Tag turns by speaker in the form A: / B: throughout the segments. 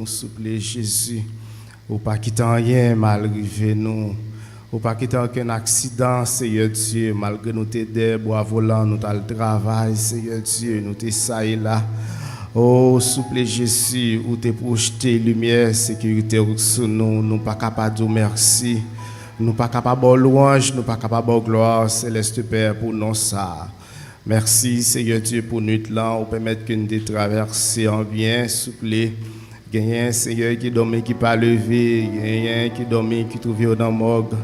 A: nous, s'il vous plaît, Jésus. Ou pas quitter rien malgré nous. Ou pas quitter aucun accident, Seigneur Dieu, malgré nous t'aider, bois volant, nous t'as le travail, Seigneur Dieu, nous t'es ça et là. Oh, s'il vous plaît, Jésus, où t'es projeté lumière, sécurité sur nous, nous pas capables de dire merci. Nous pas capables de louange, nous pas capables de gloire, Céleste Père, pour nous ça. Merci, Seigneur Dieu, pour nous là, ou permettre que nous te traverser en bien, s'il vous plaît. Il y a un Seigneur qui dormait, qui pas levé, il y a un qui dormait, qui trouve dans le morgue.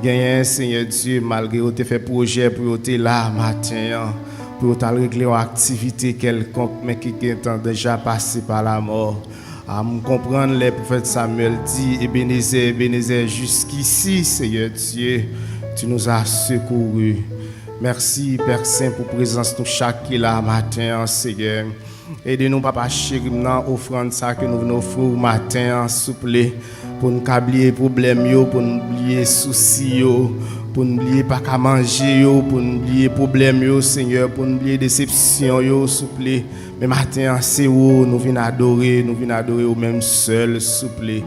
A: Il y a un Seigneur Dieu, malgré que tu fait projet pour être là matin, pour te régler une activité quelconque, mais qui est déjà passé par la mort. À me comprendre, le prophète Samuel dit, Ebenezer, Ebenezer, jusqu'ici, Seigneur Dieu, tu nous as secourus. Merci, Père Saint, pour présence de chaque qui est là matin, Seigneur. Aidez-nous, Papa chéri, dans l'offrande que nous venons offrir matin, s'il vous plaît, pour nous oublier les problèmes, pour nous oublier les soucis, pour nous oublier pas qu'à manger, pour nous oublier les problèmes, Seigneur, pour nous oublier les déceptions, s'il vous plaît. Mais matin, c'est où nous venons adorer au même seul, s'il vous plaît.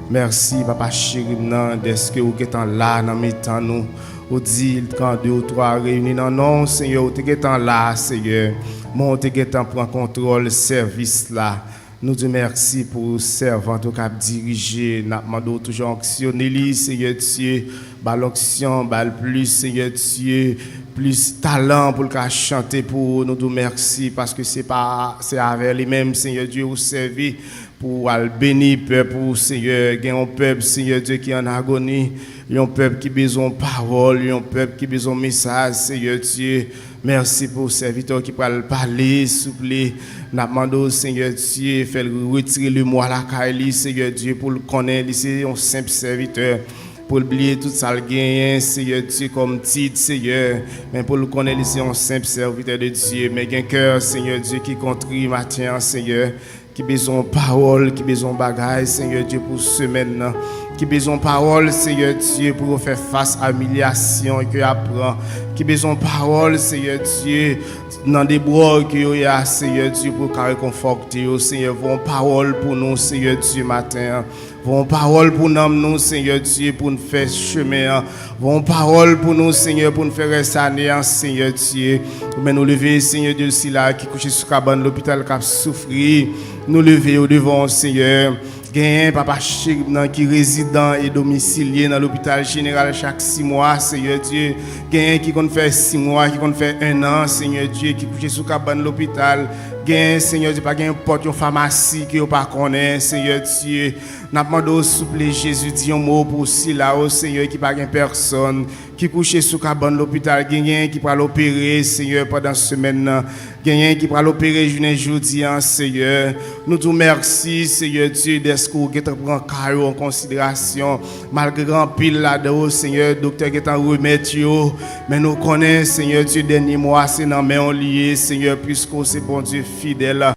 A: Merci, Papa chéri, d'est-ce que vous êtes là dans mes temps, nous. Vous dites quand 2 ou 3 réunis, non, Seigneur, vous êtes là, Seigneur. Mon te getan prend contrôle service là. Nous te merci pour le servant qui a dirigé. Nous demandons toujours actionner, Seigneur Dieu. L'onction, plus, Seigneur Dieu. Plus talent pour le chanter pour nous. Nous merci parce que c'est avec lui-même, Seigneur Dieu, vous servez pour le bénir, peuple, Seigneur. Il y a un peuple, Seigneur Dieu, qui est en agonie. Il y a un peuple qui a besoin de parole. Il y a un peuple qui a besoin de message, Seigneur Dieu. Merci pour le serviteur qui peut parler, s'il vous plaît. Nous demandons au Seigneur Dieu, faire retirer le mot à la caille, Seigneur Dieu, pour le connaître. C'est un simple serviteur. Pour oublier tout ça, le gain, Seigneur Dieu, comme titre, Seigneur. Mais pour le connaître, c'est un simple serviteur de Dieu. Mais un cœur, Seigneur Dieu, qui contribue matin, Seigneur. Qui besoin de parole, qui besoin de bagaille, Seigneur Dieu, pour ce semaine. Qui besoin de parole, Seigneur Dieu, pour faire face à l'humiliation que apprend. Qui besoin de parole, Seigneur Dieu, dans des bras que y a, Seigneur Dieu, pour réconforter, Seigneur, vont parole pour nous, Seigneur Dieu, matin. Vont parole pour nous, Seigneur Dieu, pour nous faire chemin. Vont parole pour nous, Seigneur, pour nous faire rester, Seigneur Dieu. Mais nous lever, Seigneur Dieu, si là, qui couche sur cabane l'hôpital, qui a souffert. Nous lever au devant, Seigneur. Gain papa chéri qui résident et domicilié dans l'hôpital général chaque 6 mois, Seigneur Dieu. Gain qui compte faire 6 mois, qui compte faire 1 an, Seigneur Dieu, qui couche sous cabane l'hôpital. Gain, Seigneur Dieu, pas gain porte une pharmacie qui pas connaît, Seigneur Dieu. N'a demandé s'il vous plaît Jésus dit un mot pour si là, oh Seigneur, qui pas gain personne qui couche sous cabane l'hôpital, gain qui va l'opérer, Seigneur, pendant cette semaine. Gain qui va l'opérer jeudi, Seigneur. Nous te merci, Seigneur Dieu, d'être que tu prends carreau en considération, malgré grand pile là-dedans, Seigneur, docteur qui est en remettre, mais nous connaissons, Seigneur Dieu, dernier mois, c'est dans main lié, Seigneur, puisque c'est bon Dieu fidèle.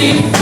B: Yeah.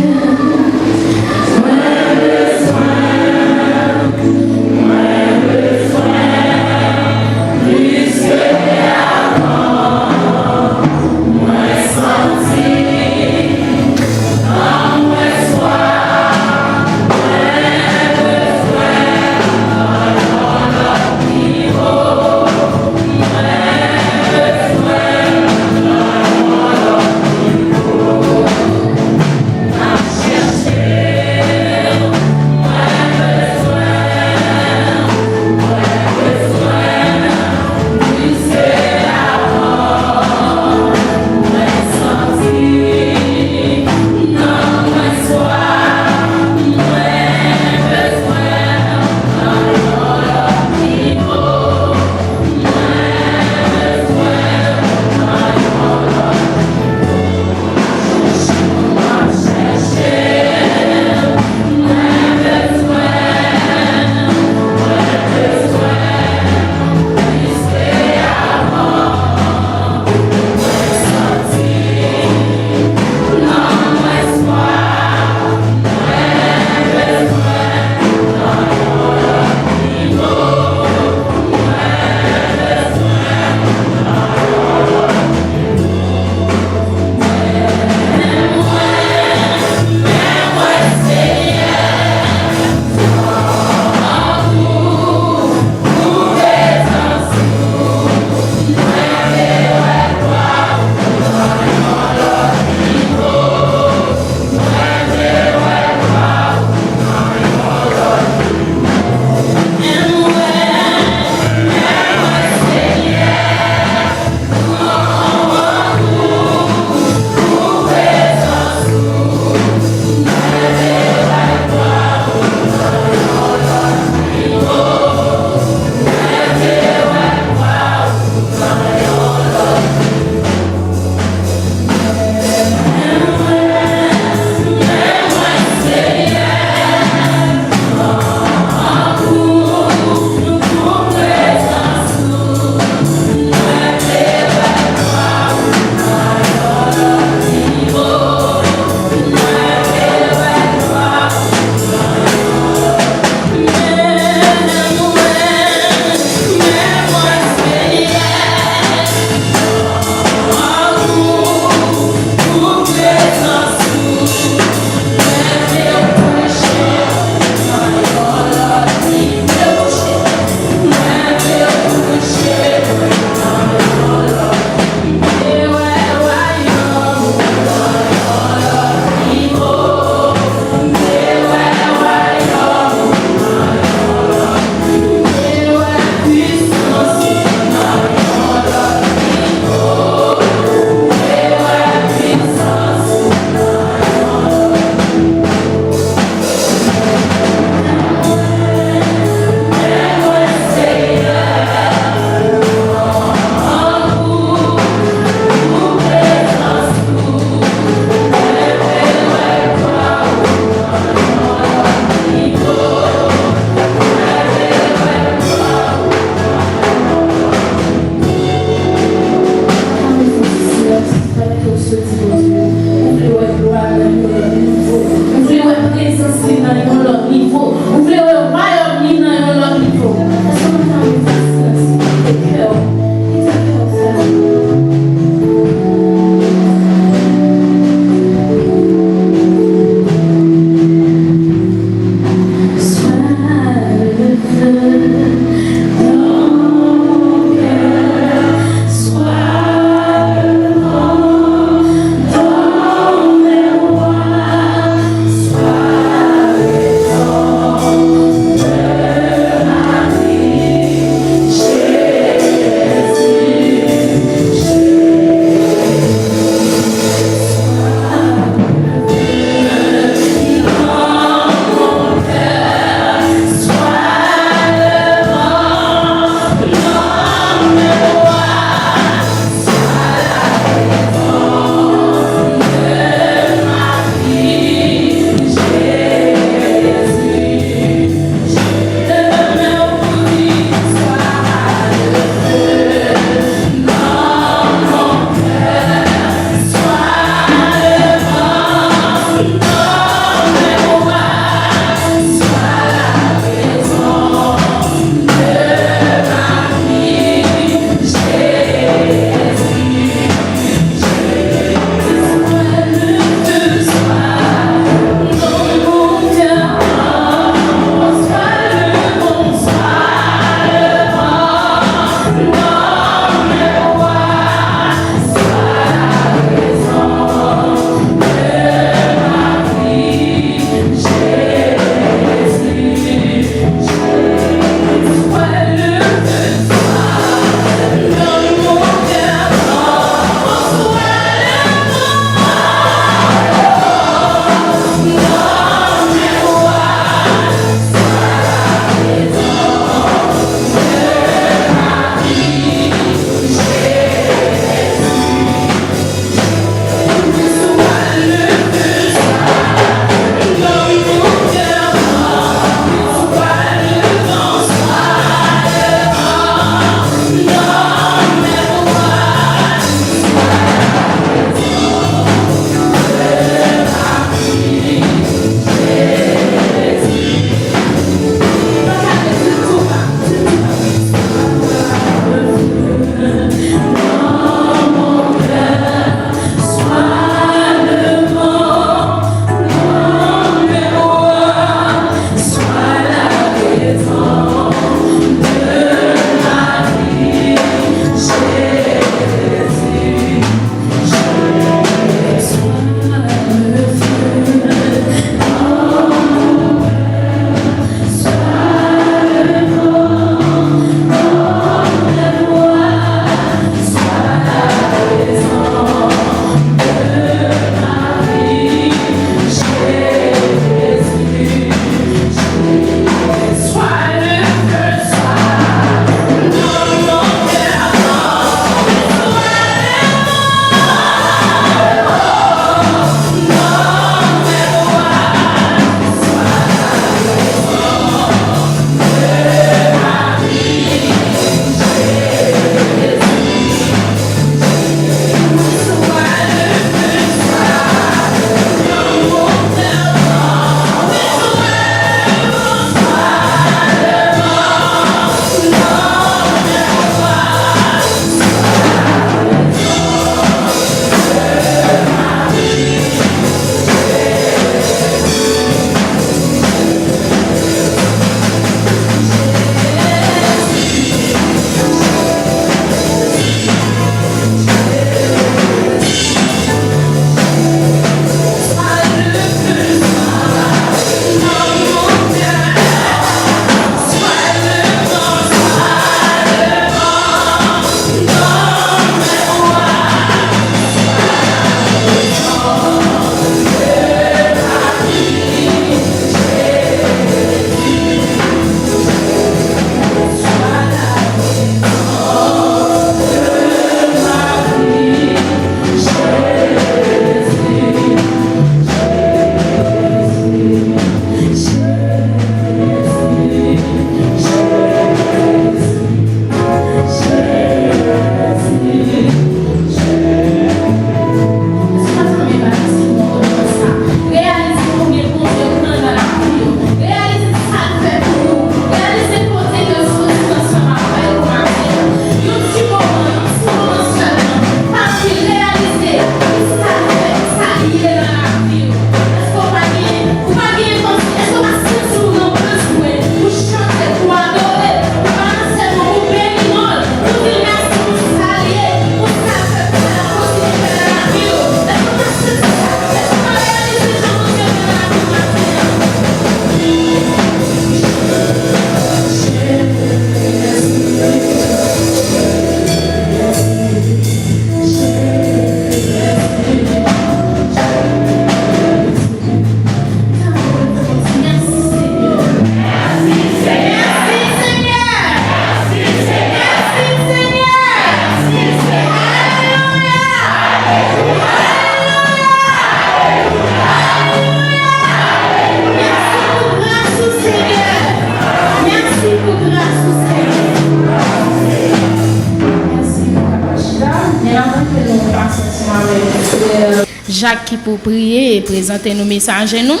B: Jacques qui pour prier et présenter nos messages nous.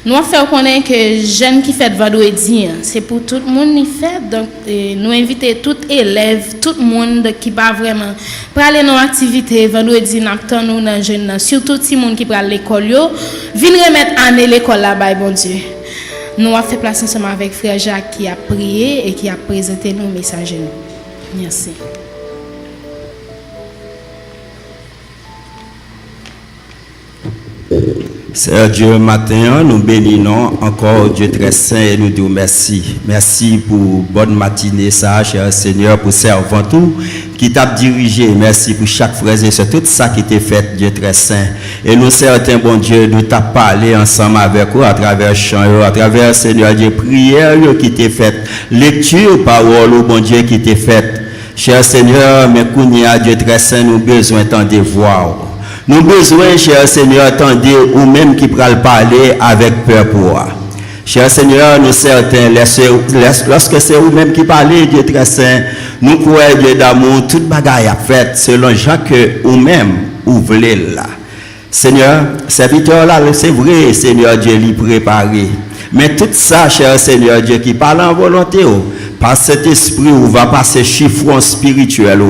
B: Nous avons fait connaître que jeunes qui fait vendredi, c'est pour tout le monde qui fait. Donc, nous invitons tous les élèves, tout le monde qui pas vraiment pour aller dans l'activité vendredi, nous attendons dans jeunes, surtout les gens qui prennent l'école, viennent remettre en l'école là-bas, bon Dieu. Nous avons fait place ensemble avec frère Jacques qui a prié et qui a présenté nos messages. Merci.
C: Seigneur Dieu, matin, nous bénissons encore Dieu très saint et nous disons merci. Merci pour bonne matinée, ça, cher Seigneur, pour servant tout qui t'a dirigé. Merci pour chaque frère et sœur, tout ça qui t'est fait, Dieu très saint. Et nous, certains, bon Dieu, nous t'a parlé ensemble avec vous à travers chant, à travers, Seigneur Dieu, prière qui t'est faite, lecture, parole, bon Dieu, qui t'est faite. Cher Seigneur, mais qu'on y a Dieu très saint, nous besoin de voir. Nous besoin, cher Seigneur, attendez ou même qui pral parler avec peur pour moi. Cher Seigneur, nous certains, lorsque c'est vous-même qui parlez, Dieu très saint, nous croyons Dieu d'amour, toute bagaille à fait selon Jean que vous-même vous voulez là. Seigneur, serviteur là, c'est vrai, Seigneur Dieu, lui préparé. Mais tout ça, cher Seigneur Dieu, qui parle en volonté, par cet esprit, où va passer chiffron spirituel,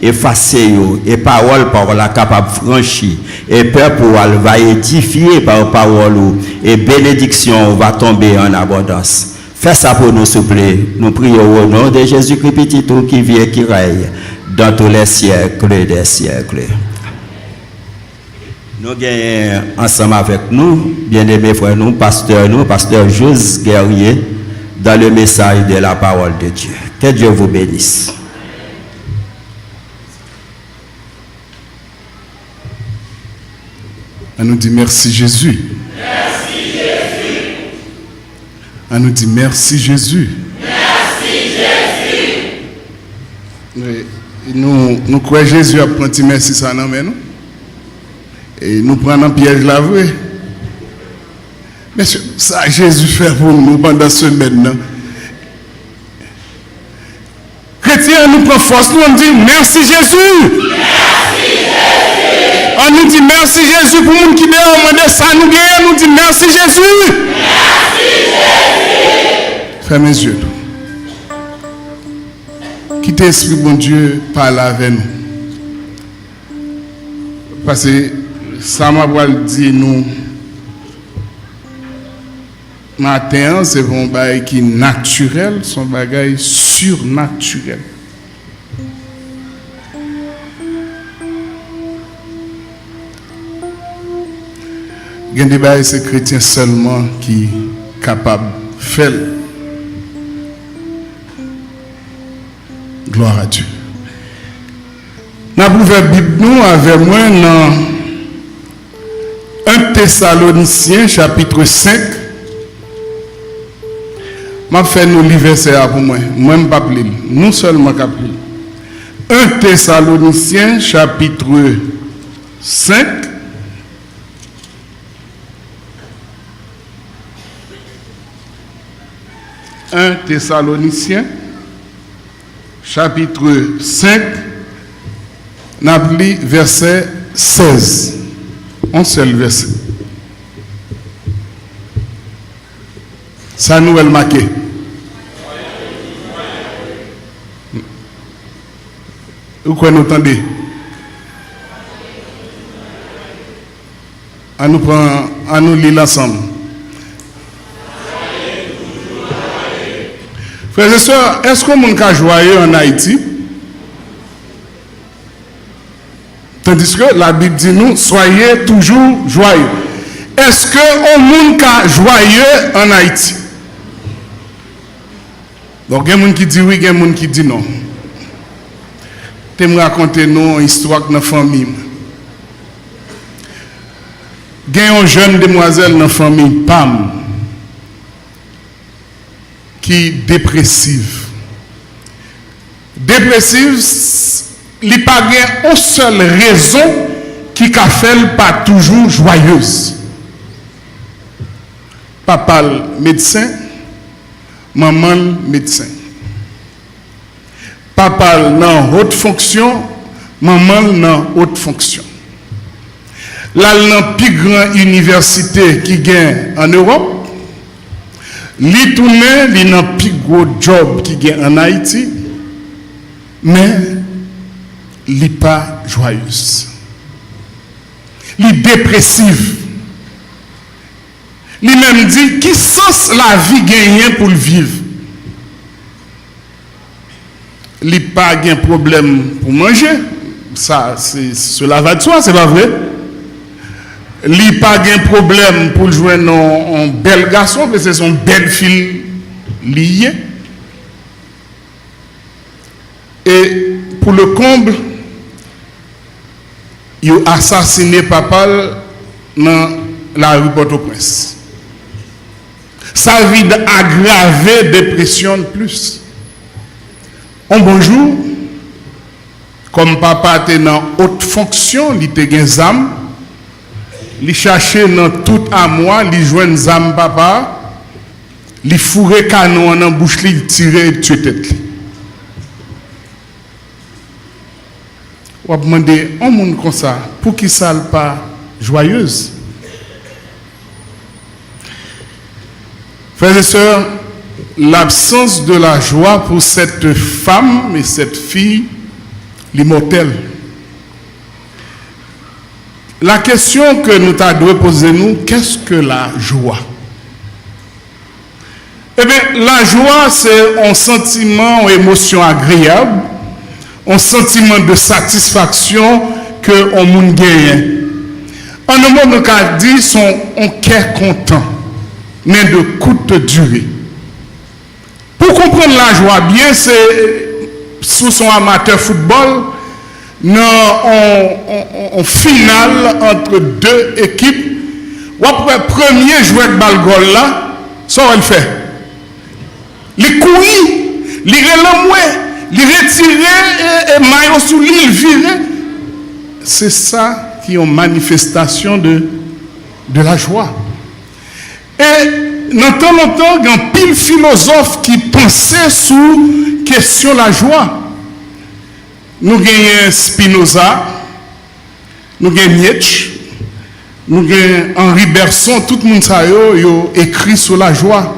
C: effacer, et parole la capable franchir, et peuple va édifier par parole, et bénédiction va tomber en abondance. Fais ça pour nous, s'il vous plaît. Nous prions au nom de Jésus-Christ, petit tout qui vient, qui règne dans tous les siècles des siècles. Nous gagnons ensemble avec nous, bien-aimés frères, nous, pasteur José Guerrier, dans le message de la parole de Dieu. Que Dieu vous bénisse.
D: On nous dit merci Jésus.
E: Merci Jésus.
D: On nous dit merci Jésus.
E: Merci Jésus.
D: Nous croyons Jésus a pris merci ça non mais nous. Et nous prenons un piège là vrai. Mais ça Jésus fait pour nous pendant ce semaine. Chrétiens, nous prenons force, nous on dit merci Jésus.
E: Merci Jésus.
D: On nous dit merci Jésus pour nous qui demandent ça, nous gagnons, nous dit merci Jésus.
E: Merci Jésus.
D: Fermez les yeux. Quittez l'Esprit, bon Dieu, parle avec nous. Parce que ça m'a dit nous. Matin, c'est un bagage qui est naturel, c'est un bagage surnaturel. Il y a des bagages, c'est chrétiens seulement qui sont capables de faire. Gloire à Dieu. Nous avons ouvert la Bible nous avec moi dans 1 Thessaloniciens chapitre 5. Je vais faire nos verset pour moi. Moi, je ne vais pas lire. Nous seulement qu'à lire. 1 Thessaloniciens chapitre 5. « 1 Thessaloniciens, chapitre 5, n'appli verset 16. Un seul verset. Ça nous est marqué. Vous quoi nous entendez? À nous lire ensemble. Frères et sœurs, est-ce que mon cas joyeux en Haïti? Tandis que la Bible dit nous, soyez toujours joyeux. Est-ce que mon cas joyeux en Haïti? Donc, il y a des gens qui disent oui, il y a des gens qui disent non. Je vais raconter une histoire de notre famille. Il y a une jeune demoiselle dans la famille, Pam, qui est dépressive. Dépressive, il n'y a pas une seule raison qui a fait pas toujours joyeuse. Papa le médecin, maman le médecin. Papa dans haute fonction, maman dans haute fonction. là la plus grande université qui gagne en Europe, li tourne li nan plus gros job qui gagne en Haïti, mais li pas joyeuse. Li dépressive. Li même dit qui sens la vie gagne pour le vivre. Li pas gain problème pour manger, ça cela va de soi, c'est pas vrai. Li pas gain problème pour jouer un bel garçon, parce que c'est son belle fille liée. Et pour le comble, il a assassiné papa dans la rue Port-au-Prince. Sa vie aggravé dépression de plus. Un bonjour, comme papa était dans haute fonction, il était gen zam, il cherchait dans tout à moi, il jouait zam papa, il fourrait canon en bouche, il tirait et tuait tête. On va demander un monde comme ça, pour qui ça n'est pas joyeuse? Frères et sœurs, l'absence de la joie pour cette femme et cette fille, l'immortelle. La question que nous devons poser nous, qu'est-ce que la joie? Eh bien, la joie, c'est un sentiment, une émotion agréable, un sentiment de satisfaction que on moun gagne. En un mot, nous avons dit, son on cœur content, mais de courte durée. Pour comprendre la joie bien, c'est sous son amateur football, en finale entre deux équipes, ou après premier joueur de balle là, ça va le faire. Les couilles, les relamoués, les retirer et maillot sous l'île virer. C'est ça qui est une manifestation de la joie. Et dans longtemps, il y a un pile philosophe qui pensait sur question la joie. Nous avons Spinoza, nous avons Nietzsche, nous avons Henri Bergson, tout le monde a écrit sur la joie.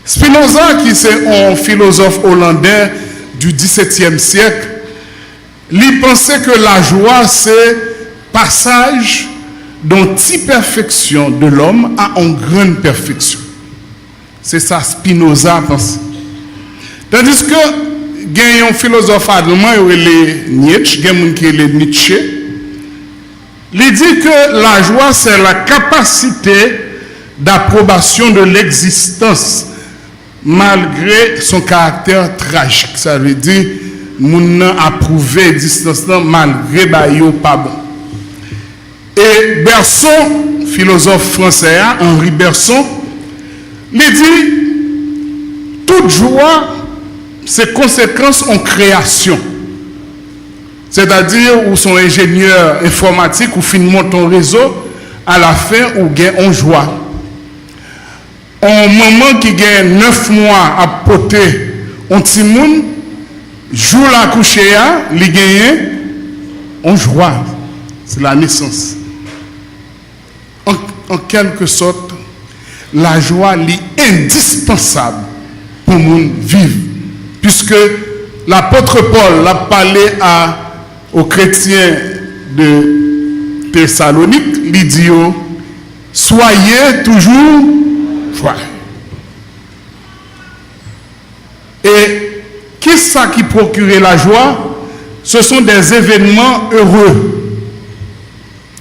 D: Spinoza, qui est un philosophe hollandais du XVIIe siècle, lui pensait que la joie, c'est passage d'anti-perfection de l'homme à une grande perfection. C'est ça Spinoza pense. Tandis que il y a un philosophe allemand, Nietzsche, il dit que la joie, c'est la capacité d'approbation de l'existence malgré son caractère tragique. Ça veut dire moun nan approuvé l'existence malgré ba yo pas bon. Et Bergson, philosophe français, Henri Bergson, il dit toute joie, ses conséquences en création. C'est-à-dire, où son ingénieur informatique ou finement ton réseau, à la fin, ou gagne en joie. Un moment qui gagne 9 mois à poter un petit monde, jour la coucher, il gagne en joie. C'est la naissance. En quelque sorte, la joie est indispensable pour nous vivre. Puisque l'apôtre Paul a parlé aux chrétiens de Thessalonique, il dit, soyez toujours joyeux. Et qu'est-ce ça qui procure la joie? Ce sont des événements heureux,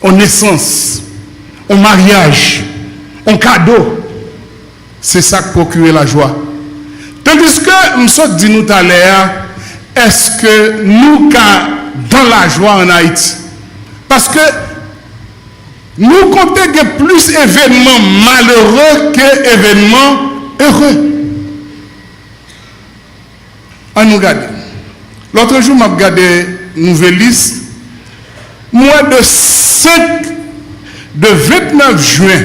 D: en naissance, en mariage, en cadeau. C'est ça qui procure la joie. Tandis que, nous dit nous tout à l'heure, est-ce que nous, dans la joie en Haïti, parce que nous comptons que plus événements malheureux que événements heureux. On nous regarde. L'autre jour, je regardé une nouvelle liste. Moins de 29 juin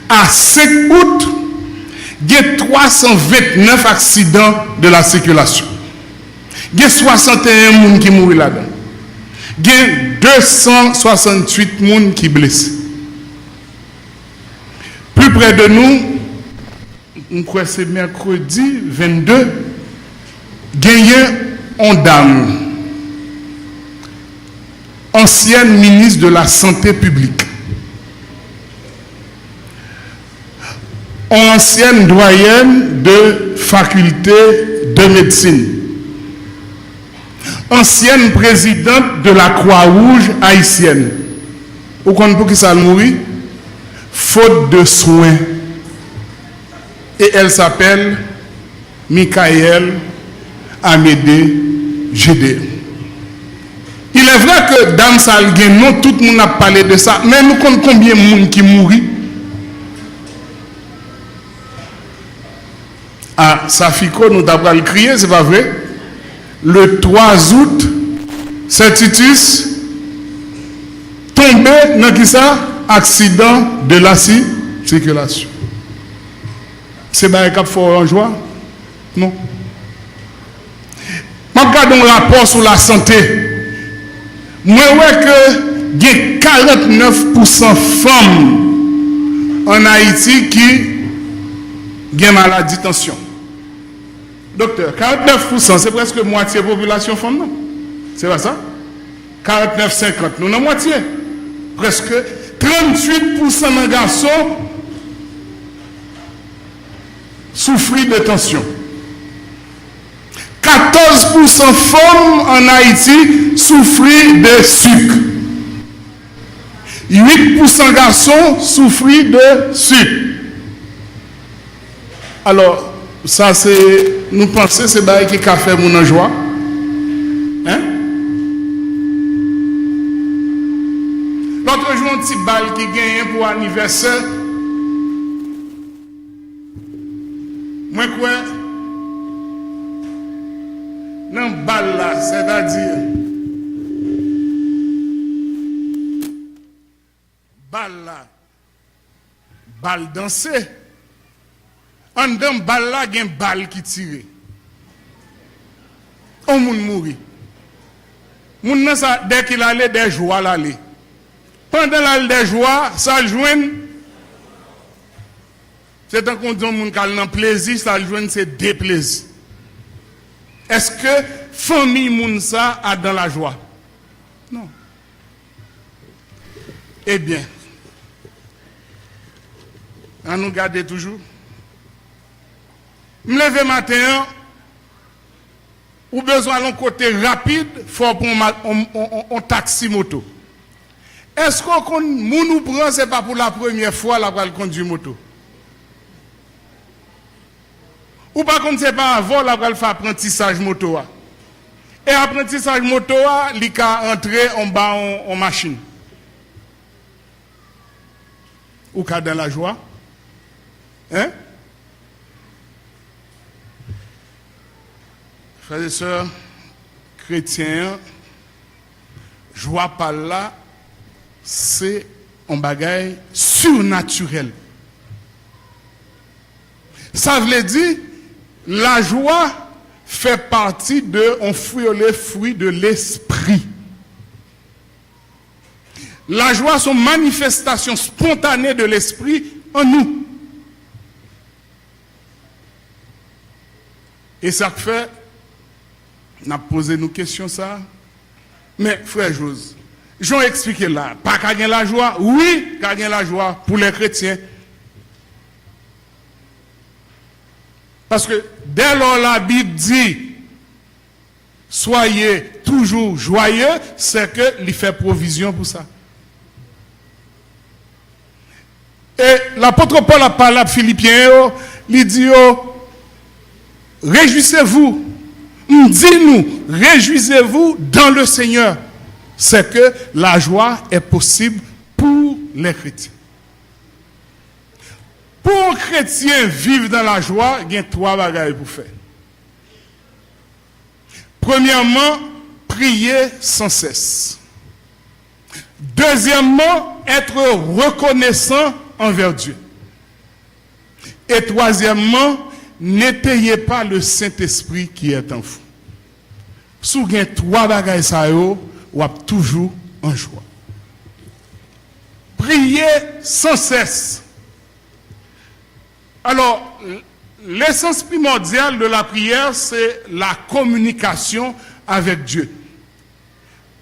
D: à 5 août, il y a 329 accidents de la circulation. Il y a 61 personnes qui mourent là-dedans. Il y a 268 personnes qui blessés. Plus près de nous, je crois que c'est mercredi 22, il y a une dame, ancienne ministre de la Santé publique, ancienne doyenne de faculté de médecine, ancienne présidente de la Croix-Rouge haïtienne. Vous comprenez pour qui ça mourit? Faute de soins. Et elle s'appelle Michael Amédée Gédé. Il est vrai que dans Salguin, non, tout le monde a parlé de ça, mais nous comptons combien de monde qui mourit? Ah, Safiko, nous avons le crier, c'est pas vrai? Le 3 août, Saint-Titus tombé dans qui ça? Accident de la circulation. C'est pas un cap fort en joie? Non. Regardons le rapport sur la santé. Moi, ouais que il y a 49% femmes en Haïti qui ont maladie de tension. Docteur, 49%, c'est presque moitié de la population femme, non? C'est pas ça? 49-50, nous avons moitié. Presque 38% de garçons souffrent de tension. 14% femmes en Haïti souffrent de sucre. 8% garçons souffrent de sucre. Alors, ça c'est, nous pensons c'est ça qui a fait mon joie. Hein? L'autre jour, un petit bal qui gagne pour anniversaire. Moi, quoi? Dans le bal là, c'est-à-dire. Bal là. Bal dansé. En dedans, bal là, il y a un bal qui tire. On moun mouri. Moun nan sa, dès qu'il allait des joies l'aller. Pendant l'aller des joies, ça le joint. C'est un qu'on dit moun kal nan plaisir, ça le joint c'est déplaisir. Est-ce que famille moun sa a dans la joie? Non. Eh bien, on nous garde toujours. Me lever matin, ou besoin d'un côté rapide, faut pour un taxi moto. Est-ce qu'on nous prend, c'est pas pour la première fois là pour conduire moto? Ou par contre, c'est pas avant là pour faire apprentissage moto. Et apprentissage moto, il a entré en bas en machine. Ou cas dans la joie. Hein? Frères et sœurs, chrétiens, joie par là, c'est un bagage surnaturel. Ça veut dire, la joie fait partie de un fruit de l'esprit. La joie, c'est une manifestation spontanée de l'esprit en nous. Et ça fait, on a posé nos questions ça. Mais frère Jose, j'en expliqué là, pas qu'à gagner la joie, oui, qu'à gagner la joie pour les chrétiens. Parce que dès lors la Bible dit soyez toujours joyeux, c'est qu'il fait provision pour ça. Et l'apôtre Paul a parlé à Philippiens, il dit réjouissez-vous, dis-nous, réjouissez-vous dans le Seigneur. C'est que la joie est possible pour les chrétiens. Pour un chrétien vivre dans la joie, il y a 3 bagages pour faire. Premièrement, prier sans cesse. Deuxièmement, être reconnaissant envers Dieu. Et troisièmement, n'étayez pas le Saint-Esprit qui est en vous. Si vous avez 3 bagages, ou a toujours en joie. Priez sans cesse. Alors, l'essence primordiale de la prière, c'est la communication avec Dieu.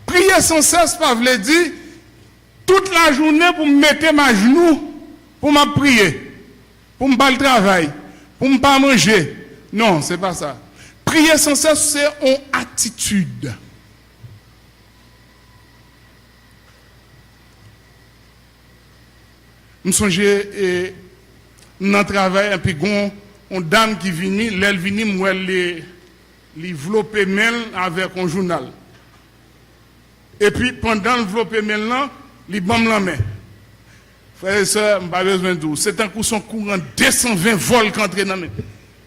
D: Prier sans cesse, pas veut dire toute la journée pour me mettre ma genou, pour me prier, pour me faire le travail, pour me pas manger. Non, c'est pas ça. Prier sans cesse, c'est une attitude. Je songe dans travail et puis une dame qui vient, elle vient moi les envelopper mail avec un journal. Et puis pendant l'enveloppe mail là, il bombe la main. Frères et sœurs, pas besoin de tout. C'est un coup son courant 220 volts qu'entre dans main.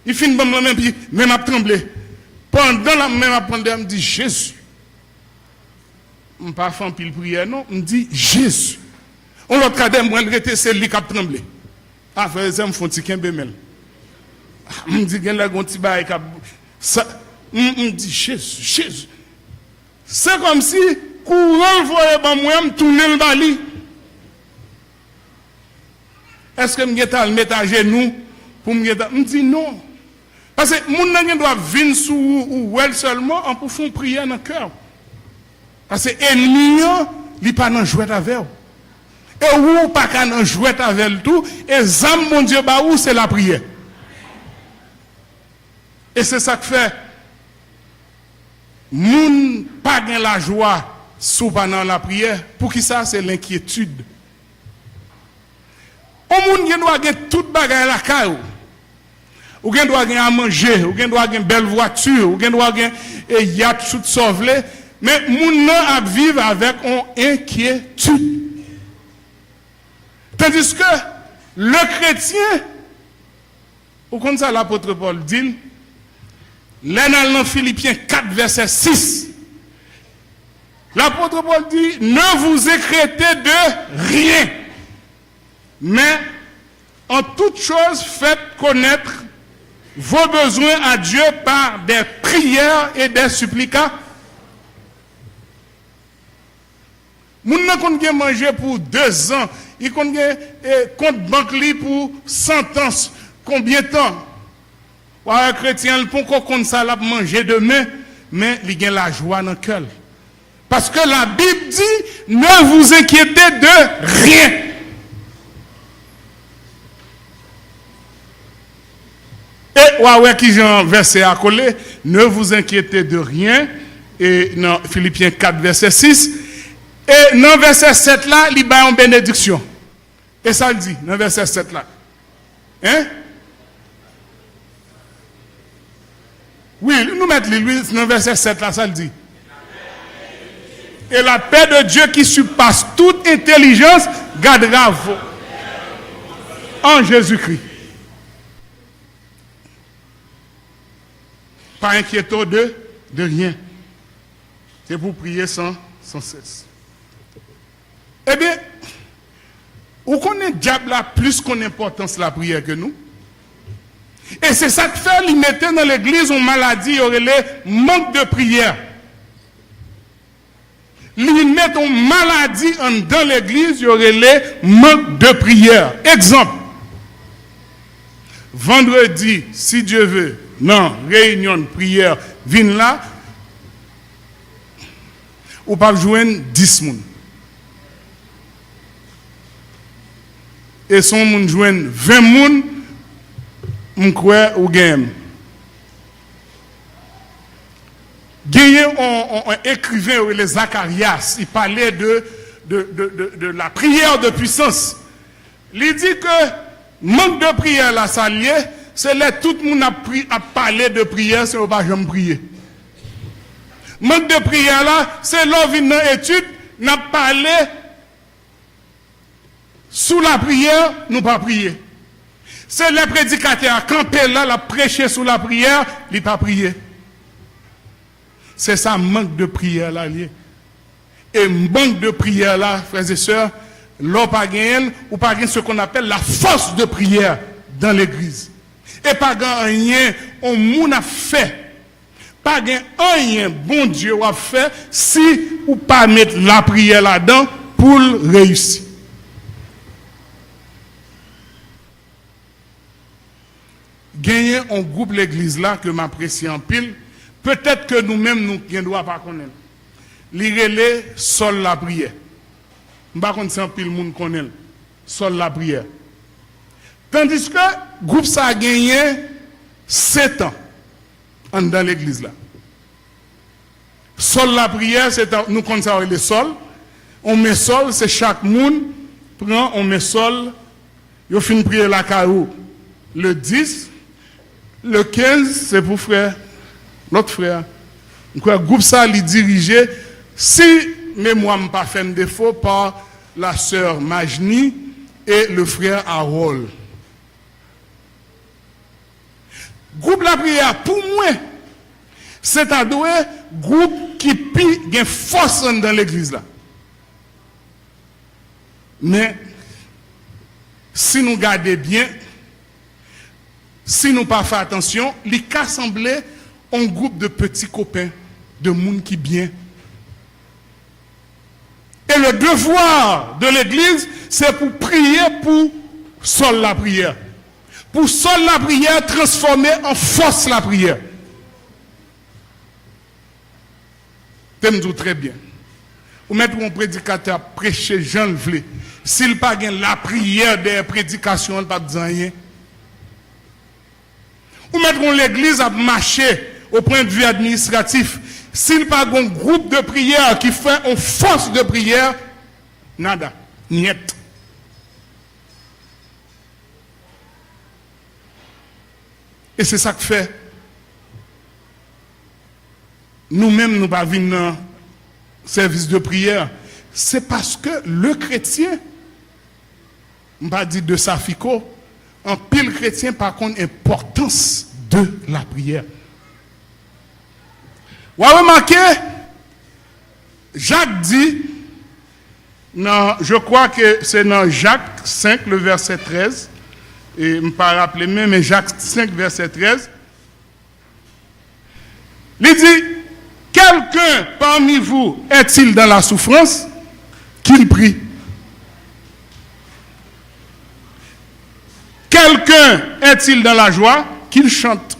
D: Il finit bombe la main puis même a tremblé. Pendant la même après me dit Jésus. Je ne pas faire pile prière non, me dit Jésus. On l'autre cadre moi rete c'est lui qui a tremblé. Ah frère et sœurs me font ti kembe mel. Me dit gen la gon ti bail ça me dit Jésus. C'est comme si courant voyait ba moi me tourner le bali. Est-ce que me geta le mettre à genoux pour me dit non. Parce que moun nan doit venir sous ou elle seulement en pour faire prière dans cœur. Parce que ennemi li pas nan jouet avec ou. Et ou pas nan jouet avec tout et zam mon Dieu ba ou c'est la prière. Et c'est ça que fait moun pas gen la joie sous pendant la prière. Pour qui ça c'est l'inquiétude. Au moun gen doit gen toute bagaille la caillou. Ou gen doit gen à manger, ou gen doit gen belle voiture, ou gen doit gen yacht tout sauvelé, mais moun nan a vivre avec une inquiétude. Tandis que le chrétien, ou comme ça l'apôtre Paul dit, dans Philippiens 4 verset 6, l'apôtre Paul dit, ne vous inquiétez de rien, mais en toute chose faites connaître vos besoins à Dieu par des prières et des supplications. Moun nan kon gen manger pour 2 ans, il kon gen compte banque pour 100 ans, combien de temps? Un chrétien le pon kon ça la manger demain, mais il gen la joie dans cœur. Parce que la Bible dit ne vous inquiétez de rien. Et ouais qui j'ai verset à coller, ne vous inquiétez de rien. Et dans Philippiens 4 verset 6 et dans verset 7 là, il y a une bénédiction. Et ça le dit dans verset 7 là. Hein? Oui, nous mettons lui dans verset 7 là, ça le dit. Et la paix de Dieu qui surpasse toute intelligence gardera vous en Jésus-Christ. Pas inquiétons de rien. C'est pour prier sans cesse. Eh bien, où connaît le diable a plus qu'on importance la prière que nous? Et c'est ça que fait, il mettait dans l'église une maladie, il y aurait le manque de prière. Il met une maladie dans l'église, il y aurait le manque de prière. Exemple. Vendredi, si Dieu veut, non, réunion de prière, vin là, ou pas joindre 10 moun. Et son moun joindre 20 moun, m'kwe ou gagne. Gagne un écrivain, les Zacharias, il parlait de la prière de puissance. Il dit que manque de prière là, ça lié, c'est là tout le monde a parlé de prière, c'est pas jamais prier. Manque de prière là, c'est là vient dans étude, n'a parlé sous la prière, nous pas prier. C'est les prédicateurs campé là, la prêcher sous la prière, il pas prier. C'est ça manque de prière là lié. Et manque de prière là, frères et sœurs, l'on pas gagne ou pas gagne ce qu'on appelle la force de prière dans l'église. Et pas rien on moun a fait. Pas rien bon Dieu a fait si ou pas mettre la prière là-dedans pour réussir. Gagner un groupe l'église là que m'apprécie en pile, peut-être que nous-mêmes nous ne doit pas connaître. L'irélé sol la prière. M'pa connait si en pile monde connaît sol la prière. Tandis que groupe ça a gagné 7 ans dans l'église là. Sol la prière, c'est nous connaissons le sol. On met sol, c'est chaque monde prend on met sol, yo fin prier la carou le 10, le 15 c'est pour frère notre frère. Donc groupe ça li dirigé si mémoire m'a pas fait défaut par la sœur Majni et le frère Harold. Groupe la prière pour moi c'est un groupe qui a force dans l'église là. Mais si nous gardons bien, si nous pas fait attention, il peut sembler un groupe de petits copains, de monde qui bien. Et le devoir de l'église, c'est pour prier pour sol la prière. Pour sol la prière, transformer en force la prière. T'aimes très bien. Ou mettre un prédicateur prêcher Jean le vle. S'il pas gain la prière des prédications, il pas besoin rien. Ou mettre l'église à marcher au point de vue administratif. S'il pas un groupe de prière qui fait une force de prière, nada, niet. Et c'est ça que fait. Nous-mêmes, nous pas venir dans service de prière. C'est parce que le chrétien, on va dire de Safico, en pile chrétien, par contre, importance de la prière. Vous avez remarqué, Jacques dit, non, je crois que c'est dans Jacques 5, le verset 13, et je ne me pas rappeler même, mais Jacques 5, verset 13, il dit, quelqu'un parmi vous est-il dans la souffrance? Qu'il prie. Quelqu'un est-il dans la joie? Qu'il chante.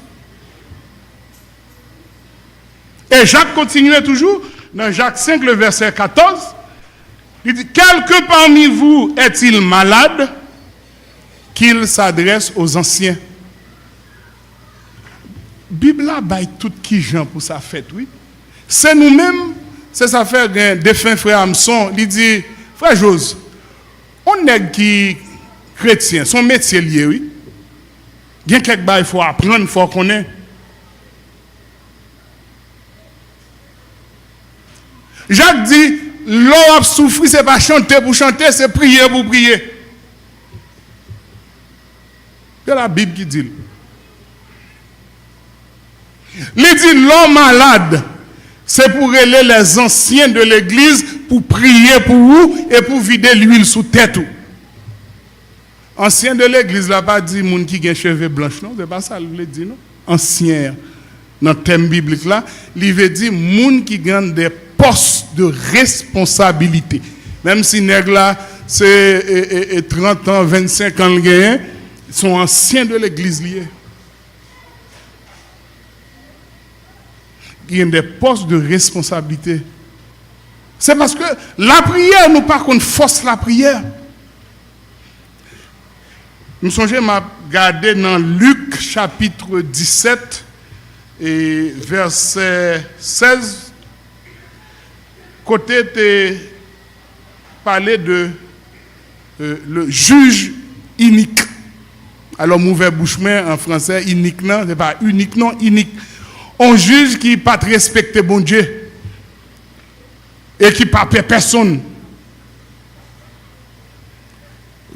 D: Et Jacques continuait toujours, dans Jacques 5, le verset 14, il dit, quelqu'un parmi vous est-il malade? Qu'il s'adresse aux anciens. Bible a baille tout qui gens pour sa fête, oui. C'est nous-mêmes, c'est ça fait un défunt frère Hamson, il dit, frère Jose, on est qui chrétien, son métier lié, oui. Il y a quelque chose il faut apprendre, il faut connaître. Jacques dit, l'on a souffert, c'est pas chanter pour chanter, c'est prier pour prier. C'est la Bible qui dit. Il dit, l'homme malade, c'est pour aider les anciens de l'église pour prier pour vous et pour vider l'huile sous tête. Ancien de l'église, là, pas dit moun qui a cheveux blancs, non, c'est pas ça, il veut dire, non. Ancien, dans le thème biblique là, il veut dire moun qui gagne des postes de responsabilité. Même si nèg là, c'est 30 ans, 25 ans, ils sont anciens de l'église liés. Il y a des postes de responsabilité. C'est parce que la prière, nous pas qu'on force la prière. Nous songez m'a regardé dans Luc chapitre 17 et verset 16. Côté de parler de le juge inique. Alors mauvais bouchemin en français inique non, c'est pas unique non, inique. Un juge qui pas respecté bon Dieu et qui pas paie personne.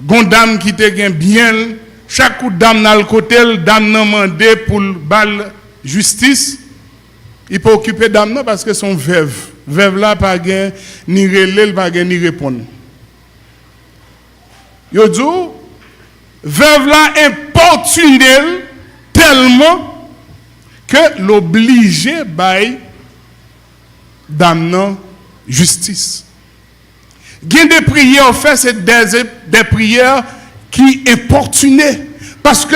D: Gon dame qui te gen bien, chaque coup dame dans le côté, dame nan mandé pour bal justice, il peut occuper dame non parce que son veuve. Veuve là pas gen ni relève, pas gen ni répondre. Yo dit veuve là importune tellement que l'obligé bail dame non justice. Il y a des prières faites, c'est des prières qui importunaient. Parce que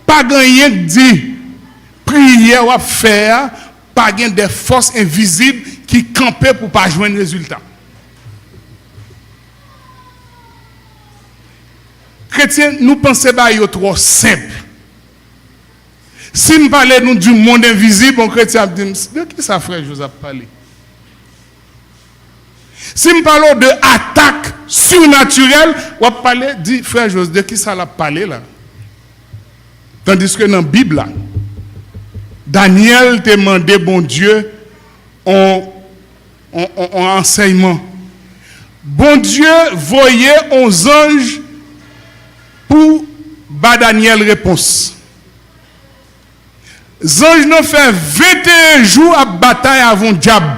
D: pas rien dit prière à faire, pas rien des forces invisibles qui campaient pour pas joindre résultat. Chrétiens, nous pensons que c'est trop simple. Si nous parlons du monde invisible, on chrétien dit, de qui ça frère Joseph a parlé? Si nous parlons de attaque surnaturelle, on va parler, dit frère Joseph, de qui ça l'a parlé là? Tandis que dans la Bible, là, Daniel demandait bon Dieu en enseignement. Bon Dieu voyait 11 anges pour Daniel réponse. Les anges n'ont fait 21 jours à bataille avant diable.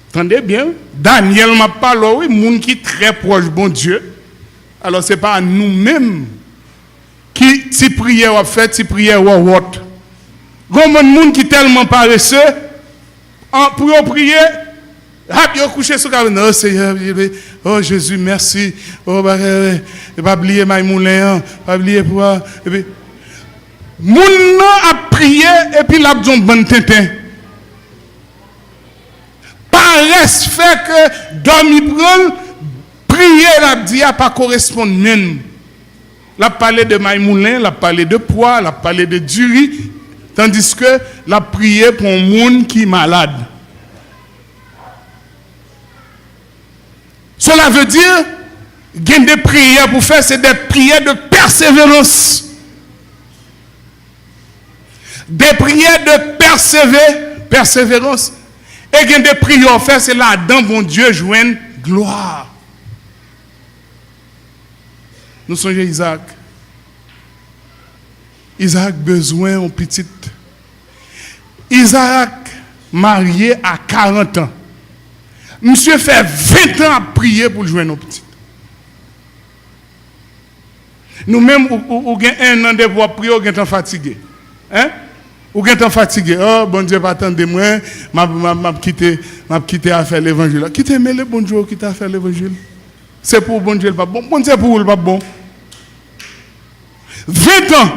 D: Entendez bien? Daniel m'a parlé, oui, monde qui est très proche bon Dieu. Alors ce n'est pas nous-mêmes qui, si prière à fait, si prière à autre. Il y a des gens qui sont tellement paresseux, pour prier, ils ont couché sur le non, Seigneur, oh Jésus, merci. Oh, pas oublier ma moulin, pas oublier pour. Moun a prié et puis l'a dit bon tintin. Paresse fait que dormir prendre prier l'a dit pas correspond même. L'a parlé de maïmoulin, l'a parlé de poids, l'a parlé de duri, tandis que l'a prié pour un monde qui est malade. Cela veut dire qu'il y a des prières pour faire, c'est des prières de persévérance. Des prières de persévérance. Et il y a des prières à faire, c'est là-dedans, bon Dieu, joigne gloire. Nous sommes Isaac. Isaac besoin en petite. Isaac marié à 40 ans. Monsieur fait 20 ans à prier pour joindre nos petites. Nous-mêmes, ou un an de voir prier, ou temps fatigué. Hein? Ou temps fatigué. Oh, bon Dieu, pas attendre moi, m'a quitté à faire l'évangile. Quittez mais le bon Dieu qui t'a fait l'évangile. C'est pour bon Dieu pas bon. Bon Dieu pour le pas bon. 20 ans.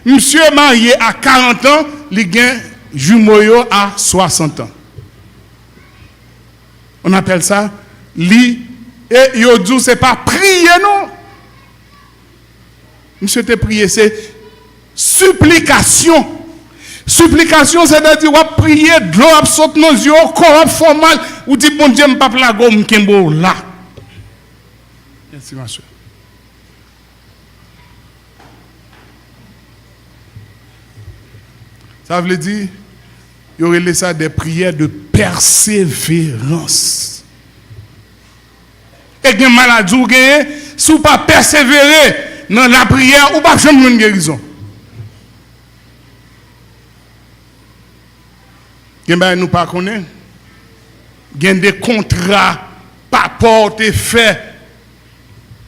D: Monsieur marié à 40 ans, il gagne jumeau à 60 ans. On appelle ça li et yo dit c'est pas prier non. Monsieur te prier c'est supplication. Supplication c'est-à-dire on prier de l'eau absorbe nos yeux corps formal ou dit bon Dieu m'pa la gomme kembo là. Merci ma soeur. Ça veut dire il y aurait ça des prières de persévérance. Et que maladie ou gagne, si vous pas persévérer dans la prière, ou pas jamais une guérison. Gagne nous pas connaît. Gagne des contrats pas porté fait.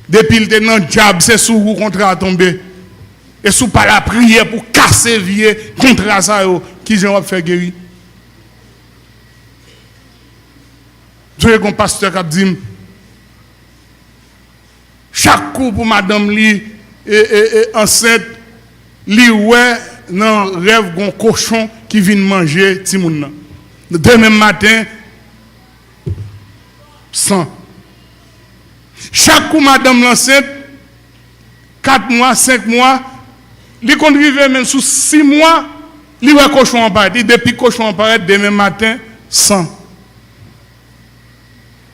D: Depuis le dans diable c'est sous vous contrat tombé. Et sous pas la prière pour casser vieux contrat ça qui j'en va faire guérir. Je suis un pasteur qui a dit chaque coup pour madame li enceinte li ouais dans rêve gon cochon qui vient manger ti moun nan. Demain matin sans chaque coup madame l'enceinte 4 mois 5 mois li kon rive même sous 6 mois li ouais cochon en parti depuis cochon en paraît demain matin sans.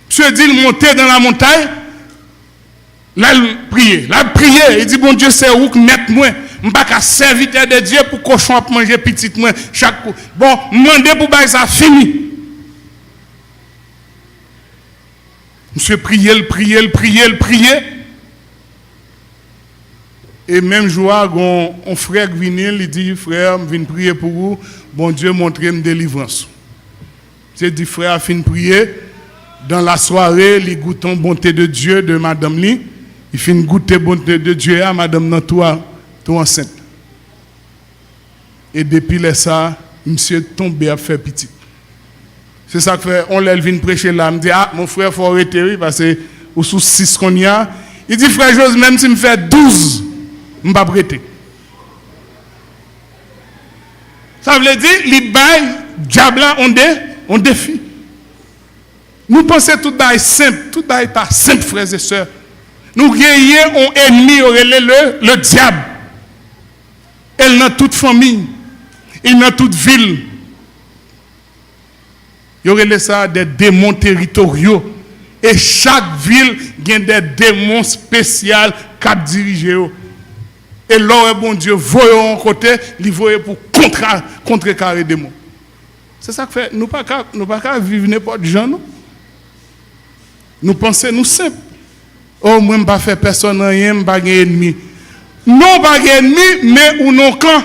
D: Monsieur dit il monter dans la montagne. Là, il prier. Il dit, bon Dieu, c'est où que mettre moi. Je ne peux pas serviteur de Dieu pour cochon à manger petit moi chaque coup. Bon, demander pour que ça fini. Monsieur prier. Et même jour, un frère vient, il dit, frère, je viens prier pour vous. Bon Dieu, montrez une délivrance. C'est dit, frère, fin prier. Dans la soirée, il goûte la bonté de Dieu de madame Li. Il fait goûter la bonté de Dieu à madame dans toi enceinte. Et depuis ça, monsieur tombé à faire petit. C'est ça que fait, on l'a vient prêcher là, me dit, ah, mon frère, il faut arrêter, oui, parce que, ou sous 6 qu'on y a, il dit, frère Joseph, même si me fait 12, je ne vais pas prêter. Ça veut dire, les bails, diable, on défie. Nous pensons tout bail simple, tout bail pas simple, frères et sœurs. Nous gagnons un ennemi, le diable. Elle dans toute famille, il dans toute ville. Il y aurait ça des démons territoriaux. Et chaque ville a des démons spéciaux qui dirigent. Et là, bon Dieu, voyons un côté, il voyait pour contrecarrer les démons. C'est ça que fait. Nous ne pas qu'à vivre n'importe gens. Nous pensons, nous simples. Oh, moi, je ne pas faire personne rien, je ne pas ennemi. Non, pas ennemi, mais ou non camp.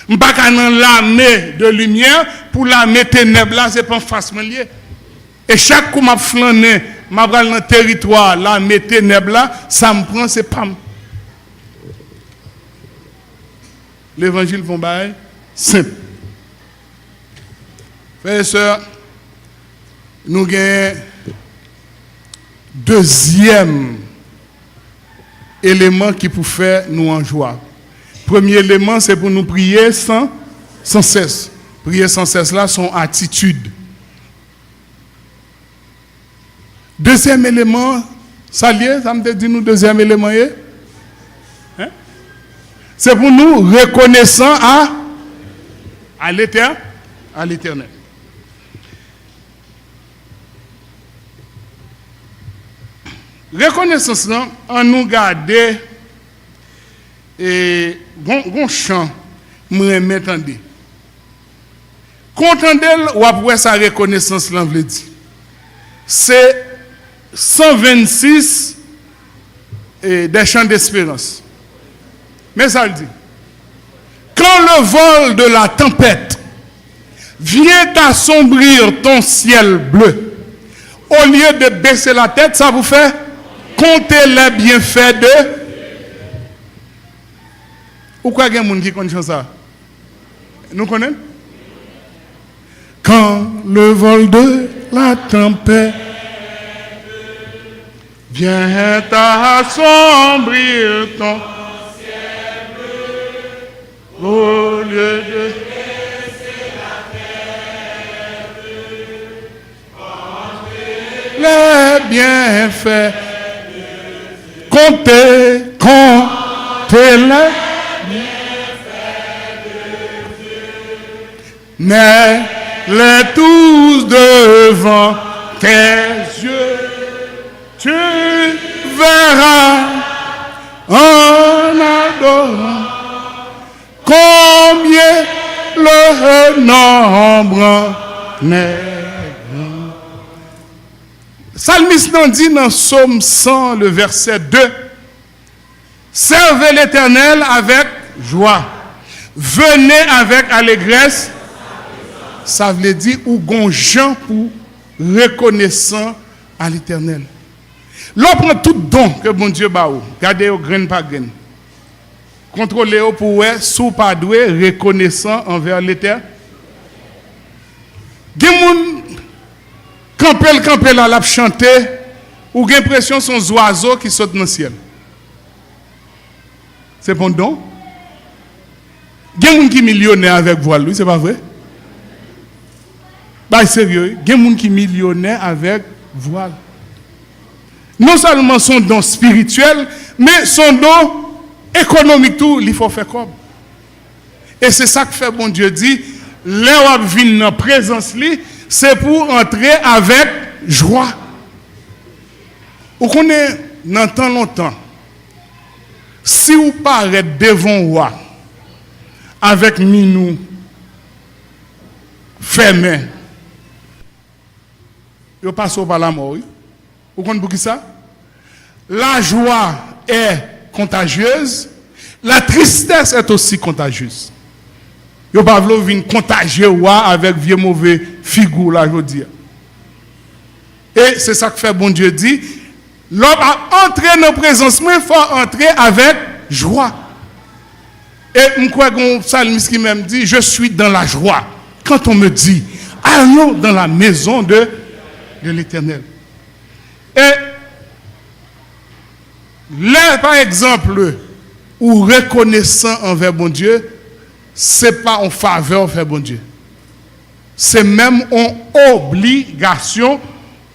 D: Je ne pas dans l'armée de lumière, pour l'armée ténèbres, là, ce n'est pas face lié. Et chaque coup, je flâné, je vais dans le territoire, l'armée ténèbres, là, ça me prend, c'est pas. L'évangile vont bailler simple. Frères et sœurs, nous avons deuxième élément qui peut faire nous en joie. Premier élément, c'est pour nous prier sans cesse. Prier sans cesse, là, son attitude. Deuxième élément, ça lié, ça me dit nous deuxième élément, hein? C'est pour nous reconnaissant à l'Éternel. Reconnaissance, non, en nous garder et bon chant, me m'entendez. Contendel ou après sa reconnaissance, là, veut dire. C'est 126 des chants d'espérance. Mais ça le dit. Quand le vol de la tempête vient assombrir ton ciel bleu, au lieu de baisser la tête, ça vous fait compter les bienfaits de. Ou quoi, il y a des gens qui connaissent ça? Nous connaissons? Quand le vol de la tempête vient assombrir ton ciel bleu, au lieu de baisser la tête, les bienfaits, comptez les mais les tous devant tes yeux, tu verras en adorant combien le nombre n'est grand. Psalmiste nous dit dans Psaume 100, le verset 2, servez l'Éternel avec joie, venez avec allégresse. Ça veut dire ou gonjan pour reconnaissant à l'Éternel. L'on prend tout don que bon Dieu ba ou, gardez au grain par grain. Contrôlez au pour sous pas doué reconnaissant envers l'Éternel. Gen moun campel là l'a chanter ou gen impression son oiseau qui saute dans le ciel. C'est bon don. Gen moun qui millionnaire avec voile, lui, c'est pas vrai? Bah sérieux, il y a des gens qui sont millionnaires avec voile. Non seulement son don spirituel, mais son don économique tout, il faut faire comme. Et c'est ça que fait bon Dieu dit, les wap vin dans présence li, c'est pour entrer avec joie. Ou qu'on est dans temps longtemps. Si vous paraît devant roi avec minou fermé, vous passez par la mort. Vous comprenez pour qui ça? La joie est contagieuse, la tristesse est aussi contagieuse. Vous ne pouvez pas venir contagier avec vieux mauvais figure là, je veux dire. Et c'est ça que fait bon Dieu dit, l'homme a entré dans la présence, mais il faut entrer avec joie. Et je crois que psalmiste qui même dit, je suis dans la joie. quand on me dit, allons dans la maison de l'Éternel. Et là, par exemple, ou reconnaissant envers bon Dieu, c'est pas en faveur envers bon Dieu. C'est même en obligation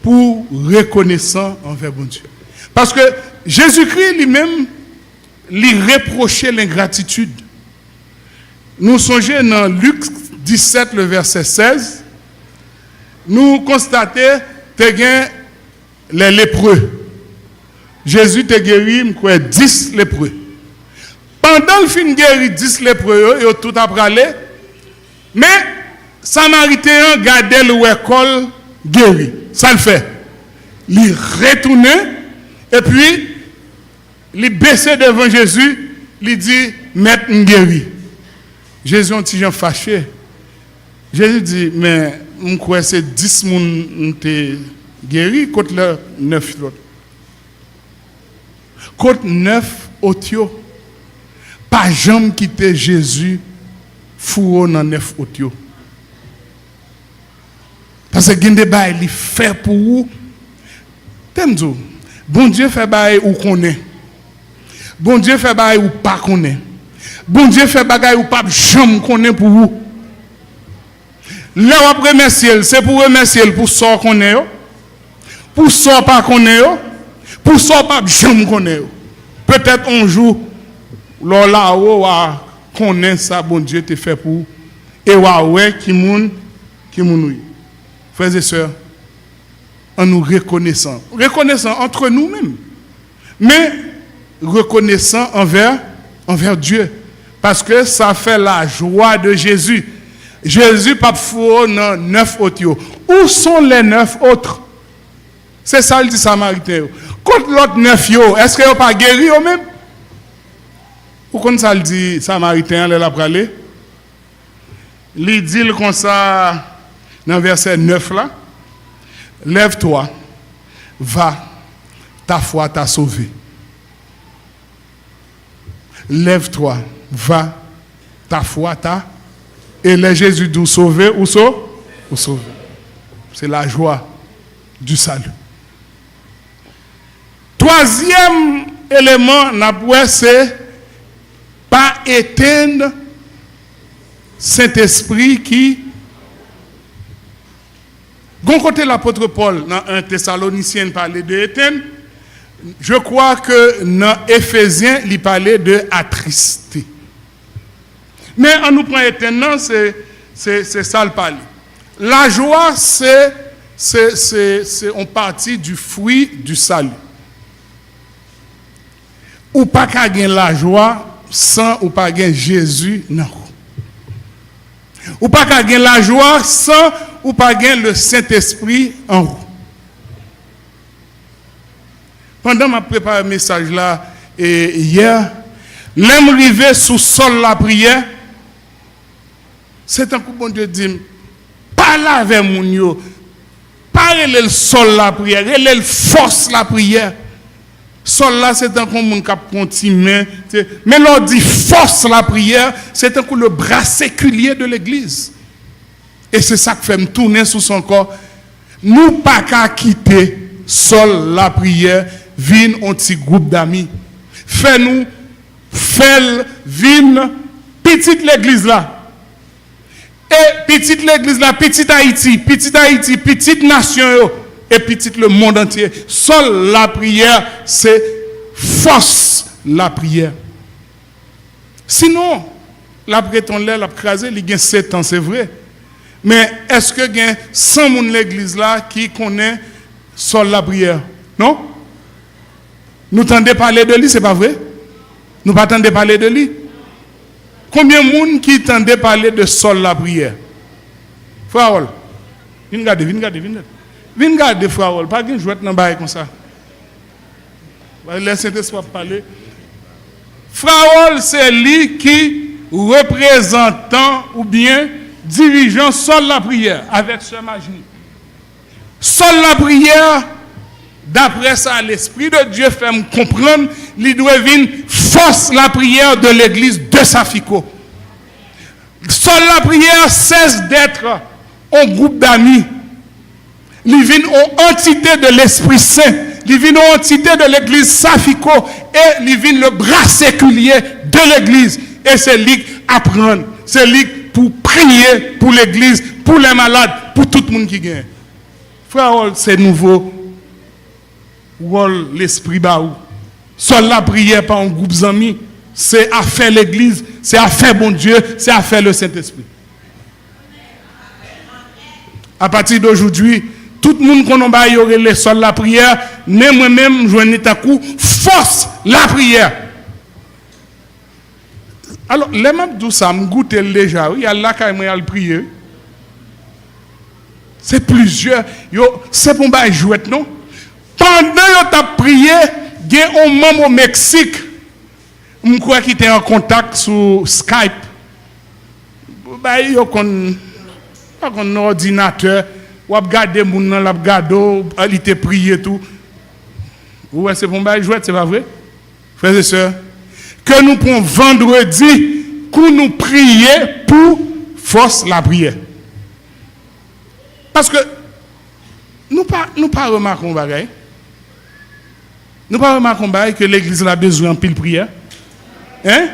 D: pour reconnaissant envers bon Dieu. Parce que Jésus-Christ lui-même, lui reprochait l'ingratitude. Nous songeons dans Luc 17, le verset 16, nous constatons que les lépreux. Jésus te guéri, 10 lépreux. Pendant le fin guéri 10 lépreux, ils ont tout appris. Mais Samaritain gardait le école guéri. Ça le fait. Il retournait et puis il baissait devant Jésus, il dit Maître guéri. Jésus un petit gens fâché. Jésus dit mais je crois que c'est 10 personnes qui ont guéri contre le 9 autres. Contre 9 autres. Pas jamais quitter Jésus fourreau dans 9 autres. Parce que il y a des fait pour vous. Bon Dieu fait bail ou connaît. Bon Dieu fait bail ou pas connaît. Bon Dieu fait bail ou pas jamais connaît pour vous. Là on remercier, c'est pour remercier pour ça connaît, pour ça pas connaît, pour ça pas jamais connaît. Peut-être un jour là où connaît ça bon Dieu te fait pour et ouais qui moun oui. Frères et sœurs, en nous reconnaissant entre nous-mêmes, mais reconnaissant envers Dieu, parce que ça fait la joie de Jésus. Jésus pas fou dans 9 autres. Où sont les 9 autres? C'est ça le dit Samaritain. Contre l'autre 9 est-ce qu'ils n'ont pas guéri eux-mêmes? Ou comme ça le dit Samaritain, elle a parlé. Il dit comme ça dans verset 9 là. Lève-toi, va, ta foi t'a sauvé. Lève-toi, va, ta foi t'a. Et les Jésus d'où sauvé ou sauvé. C'est la joie du salut. Troisième élément, c'est pas éteindre Saint-Esprit qui. Gon côté l'apôtre Paul dans 1 Thessaloniciens parlait de éteindre. Je crois que dans Éphésiens il parlait de attrister. Mais en nous prenant éteindre, c'est ça le parler. La joie c'est on partie du fruit du salut. Ou pas qu'à gagner la joie sans ou pas gagner Jésus non. Ou pas qu'à gagner la joie sans ou pas gagner le Saint-Esprit en vous. Pendant ma préparé message là et hier, l'aime rivé sous sol la prière. C'est un coup bon Dieu dit parle avec mon yo. Parle le sol la prière, le force la prière. Sol là c'est un coup mon cap continue, mais l'on dit force la prière, c'est un coup le bras séculier de l'église. Et c'est ça qui fait me tourner sous son corps. Nous pas qu'à quitter sol la prière, vin un petit groupe d'amis. Fais-nous vin petite l'église là. Et petite l'église là, petite Haïti, petite nation et petite le monde entier. Seule la prière, c'est force la prière. Sinon, la breton là, la crasé, il y a 7 ans, c'est vrai. Mais est-ce que il y a 100 moun l'église là qui connaît seule la prière? Non? Nous tendez parler de lui, c'est pas vrai? Nous pas tendez parler de lui? Combien de monde qui tendait parler de sol la prière? Frère, viens garder, frère, pas de jouer dans bail comme ça. Laissez Saint-Esprit parler. Frère, c'est lui qui représentant ou bien dirigeant sol la prière avec ce Magni. Sol la prière, d'après ça, l'Esprit de Dieu fait me comprendre, il doit venir force la prière de l'église de Safiko. Seule la prière cesse d'être un groupe d'amis. Il vient une entité de l'Esprit Saint. Il vient une entité de l'Église Safico. Et il vient le bras séculier de l'Église. Et c'est lui qui apprend. C'est lui pour prier pour l'Église, pour les malades, pour tout le monde qui gagne. Frère, c'est nouveau. L'Esprit baou. Seule la prière par un groupe d'amis. C'est à faire l'Église, c'est à faire bon Dieu, c'est à faire le Saint-Esprit. À partir d'aujourd'hui, tout le monde qu'on a eu les sols la prière, même moi-même, je n'ai pas coup, force la prière. Alors, les mêmes tout ça, me goûte déjà, il y a là quand même prier. C'est plusieurs, c'est pour me jouer, non? Pendant que tu as prié, il y a un membre au Mexique. Je crois qu'il était en contact sur Skype. Il y a un ordinateur. Ou regarder mon nom, la gado, il était prié tout. Ouais, c'est pour me jouer, c'est pas vrai? Frères et sœurs, que nous prenons vendredi, que nous prions pour force la prière. Parce que nous pas remarquons bagaille. Nous pas remarquons bagaille que l'église a besoin de pile prière. Hein?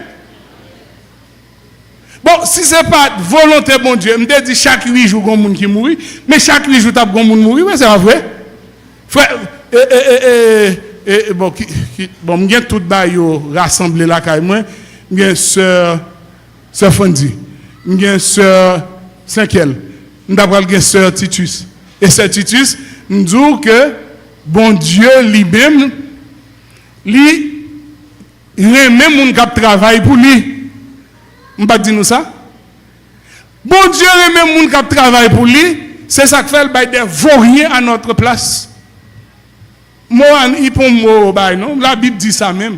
D: Bon, si ce n'est pas volonté de mon Dieu, je me dis chaque 8 jours, il y a un monde qui mourit, mais chaque 8 jours, il y a un monde qui mourit, c'est pas vrai? Frère, bon, je suis tout rassemblé là, je suis sœur Fondi, je suis sœur Saint-Kel, je suis sœur Titus. Et sœur Titus, me dit que bon Dieu lui-même, lui, il y a même monde qui travaille pour lui. On ne pas dire nous ça. Bon Dieu, il y a même monde qui travaille pour lui. C'est ça qui fait le bail des vauriens à notre place. Moi, la Bible dit ça même.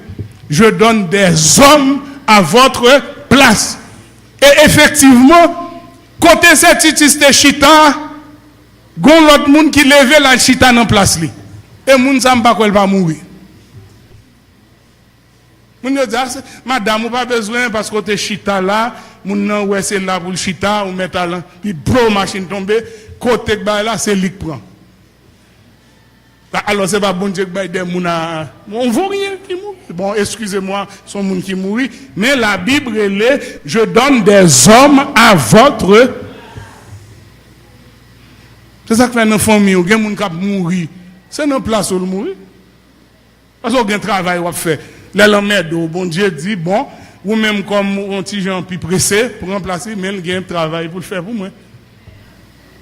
D: Je donne des hommes à votre place. Et effectivement, côté cette de chita, il y a l'autre monde qui lève la chita dans place. Et le monde ne sait pas qu'il va mourir. Moun yo dit, madame, ou pas besoin parce que tu es chita là, moun nan ouais c'est là pour le chita, ou mettre là, puis bro machine tombe, côté que là c'est lui qui prend. Alors c'est pas bon Dieu que bail des moun on vaut rien qui mourit. Bon, excusez-moi, son moun qui mourit, mais la Bible est je donne des hommes à votre. C'est ça que fait dans famille, ou gen moun qui mourir. C'est dans place où mourir. Parce qu'on a un travail à faire. Les l'emmède, bon Dieu dit, bon, ou même comme un petit gens plus pressé pour remplacer, mais il y a un travail pour le faire pour moi.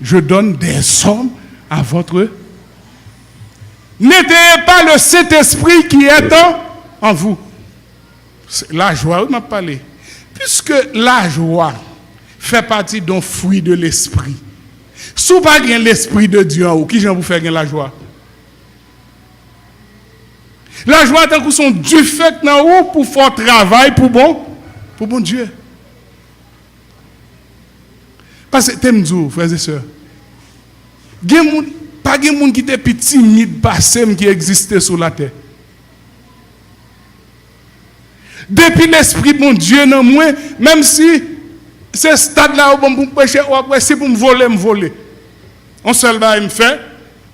D: Je donne des hommes à votre. N'étayez pas le Saint-Esprit qui est en vous. La joie, on m'a parlé. Puisque la joie fait partie d'un fruit de l'esprit. Si vous n'avez pas l'esprit de Dieu en vous, qui j'en vous fait la joie? La joie est un son du fait pour faire travail pour bon Dieu. Parce que t'aimes Dieu, frères et sœurs. Pas de monde qui était petit timide passé qui existait sur la terre. Depuis l'esprit bon Dieu dans moi, même si ce stade là où bon péché si pour me voler. On seul va me faire.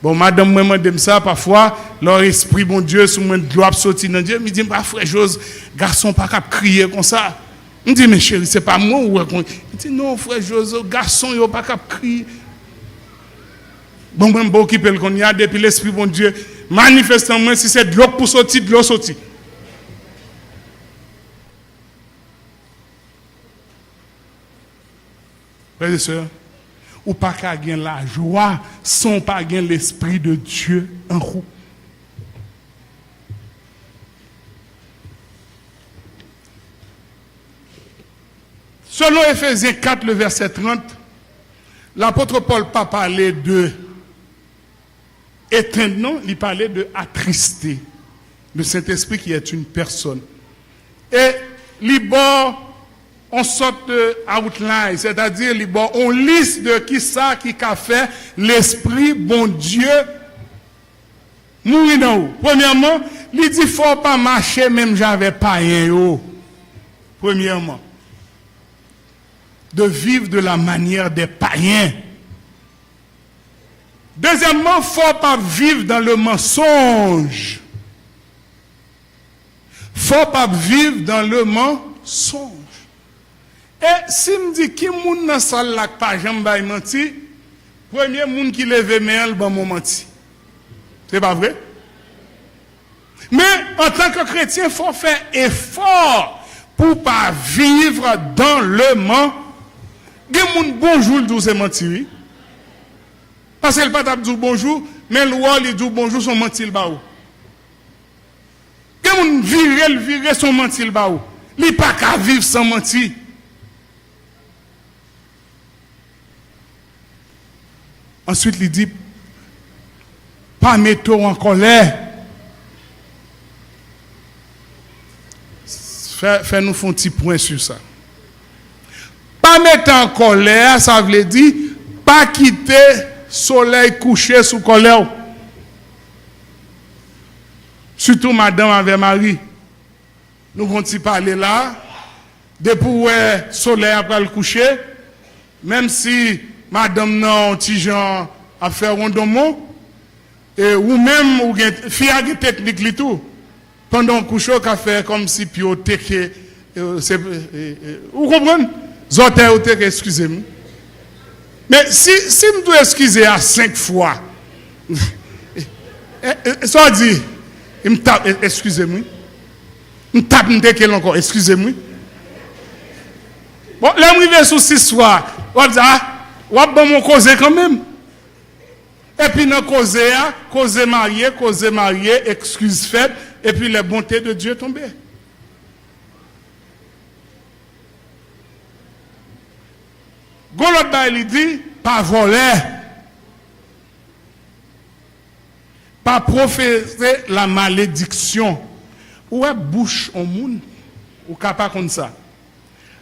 D: Bon, madame, moi, je me ça parfois, leur esprit, bon Dieu, sous moi, doit sortir dans Dieu. Je me dis, pas frère Jose, garçon, pas qu'à crier comme ça. Je me dis, mais chérie, c'est pas moi ou je dis, non, frère Jose, garçon, il pas qu'à crier. Bon, je vais occuper le qu'on y a depuis l'esprit, bon Dieu, manifestement, si c'est de l'eau pour sortir, de l'eau sortir. Frères et sœurs, ou pas qu'à gagner la joie sans pas gagner l'esprit de Dieu en vous. Selon Ephésiens 4, le verset 30, l'apôtre Paul pas parlé de éteindre, non, il parlait de attrister le Saint-Esprit qui est une personne. Et il on sorte de outline, c'est-à-dire on liste de qui ça qui a fait l'esprit bon Dieu mourir dans vous. Premièrement, il dit faut pas marcher même j'avais pas rien. Premièrement. de vivre de la manière des païens. Deuxièmement, il ne faut pas vivre dans le mensonge. Il ne faut pas vivre dans le mensonge. Et si je dis qui moun dans salle là pas jamais menti, premier moun qui lève main le bon menti. C'est pas vrai? Mais en tant que chrétien, il faut faire effort pour pas vivre dans le mensonge. Gen moun bonjour le c'est menti. Parce que le pas dit bonjour, mais le roi il dit bonjour son menti le baou. Gen moun virer son menti le baou. Li pas qu'à vivre sans menti. Ensuite, il dit, pas mettre en colère. Fais-nous un petit point sur ça. Pas mettre en colère, ça veut dire, pas quitter soleil couché sous colère. Surtout madame avec Marie. Nous continuons à parler là. Depuis le soleil après le coucher, même si madame non, petit Jean a fait rondomont, et ou même ou fille a des techniques li tout. Pendant le coucher, qu'a fait comme si pio teke, vous comprenez? Zoté ou teke, excusez-moi. Mais si je dois excuser à 5 fois, ça dit, il me tape, excusez-moi. Il me tape, encore, excusez-moi. Bon, là, je vais sur 6 fois, on dit, ou bon mon cause quand même. Et puis dans cause marié, excuse faite, et puis les bontés de Dieu tombées. Golot il dit, pas voler, pas proférer la malédiction. Ou est bouche au monde, ou capable comme ça.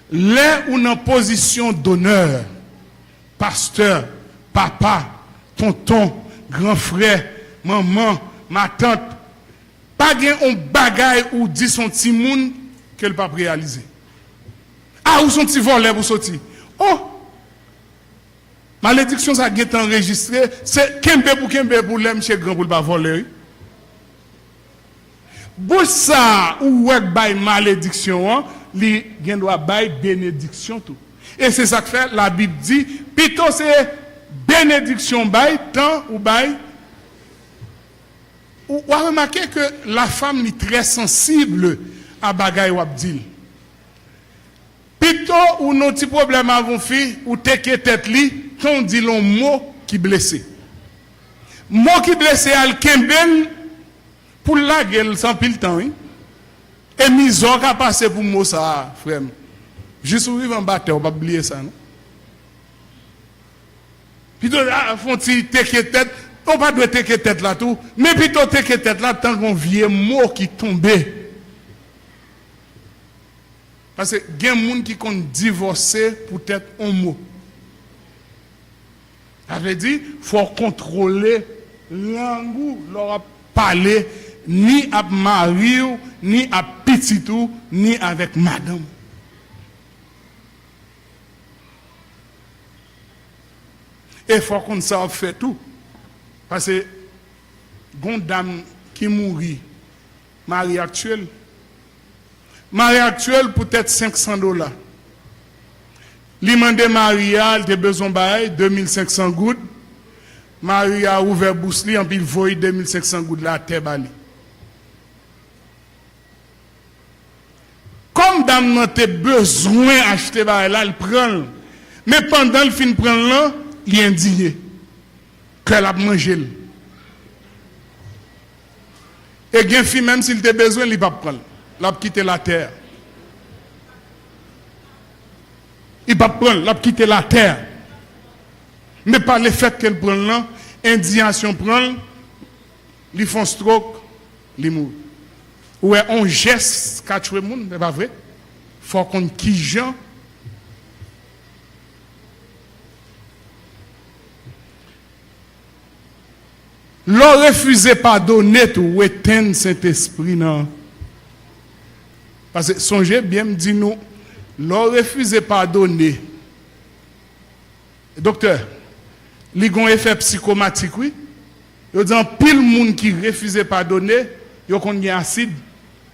D: Là où en position d'honneur, pasteur, papa, tonton, grand frère, maman, ma tante, pas gen un bagay ou dit son petit monde qu'elle pas réaliser. Ah, ou son petit voleur pour sortir. Oh! Malédiction ça est enregistré, c'est kembe pour l'aime chez grand pour pas voler. Bouche ça ou ouais bay malédiction, li gen doit bay bénédiction tout. Et c'est ça que fait la Bible dit, plutôt c'est bénédiction bay tant ou bay. Ou remarquer que la femme est très sensible à bagay ou abdil. Plutôt ou nos petits problèmes avons fait ou teke tête li, quand dit l'on mot qui blessé. Mot qui blessé al kembel pour la gueule sans pile temps. Hein? Et mison qui a passé pour moi ça, frère. Juste où vivre en bataille, on va oublier ça, non? Plutôt, font-ils teke tête, on va doit teke tête là tout, mais plutôt teke tête là, tant qu'on vieux mot qui tombait. Parce que il y a des gens qui ont divorcé pour être un mot. Ça veut dire qu'il faut contrôler langue, leur parler ni à mari, ni à petit, ni avec madame. Et il faut qu'on ça fait tout. Parce que une dame qui mourit, mari actuel peut-être $500. L'imande Maria, il a besoin de 2500 gouttes. Maria a ouvert bouche li, en puis il voit 2500 gouttes là à terre bali. Comme dame n'a pas besoin d'acheter là, il prend. Mais pendant le fin prendre là, il est indigné. Qu'elle a mangé. Et bien fille même s'il a besoin, il va prendre. Il va quitter la terre. Il va prendre, il va quitter la terre. Mais par le fait qu'elle prend là, indignation prend, ils font stroke, ils mourent. Ou est un geste qu'a tué le monde, c'est pas vrai? Faut qu'on qui gens. L'on refuse pardonner tout ou éteindre Saint-Esprit non. Parce que songez bien me dit nous, l'on refuse pardonner Docteur, il y a un effet psychomatique, oui. Il y a pile de monde qui refuse pardonner, il y a un acide,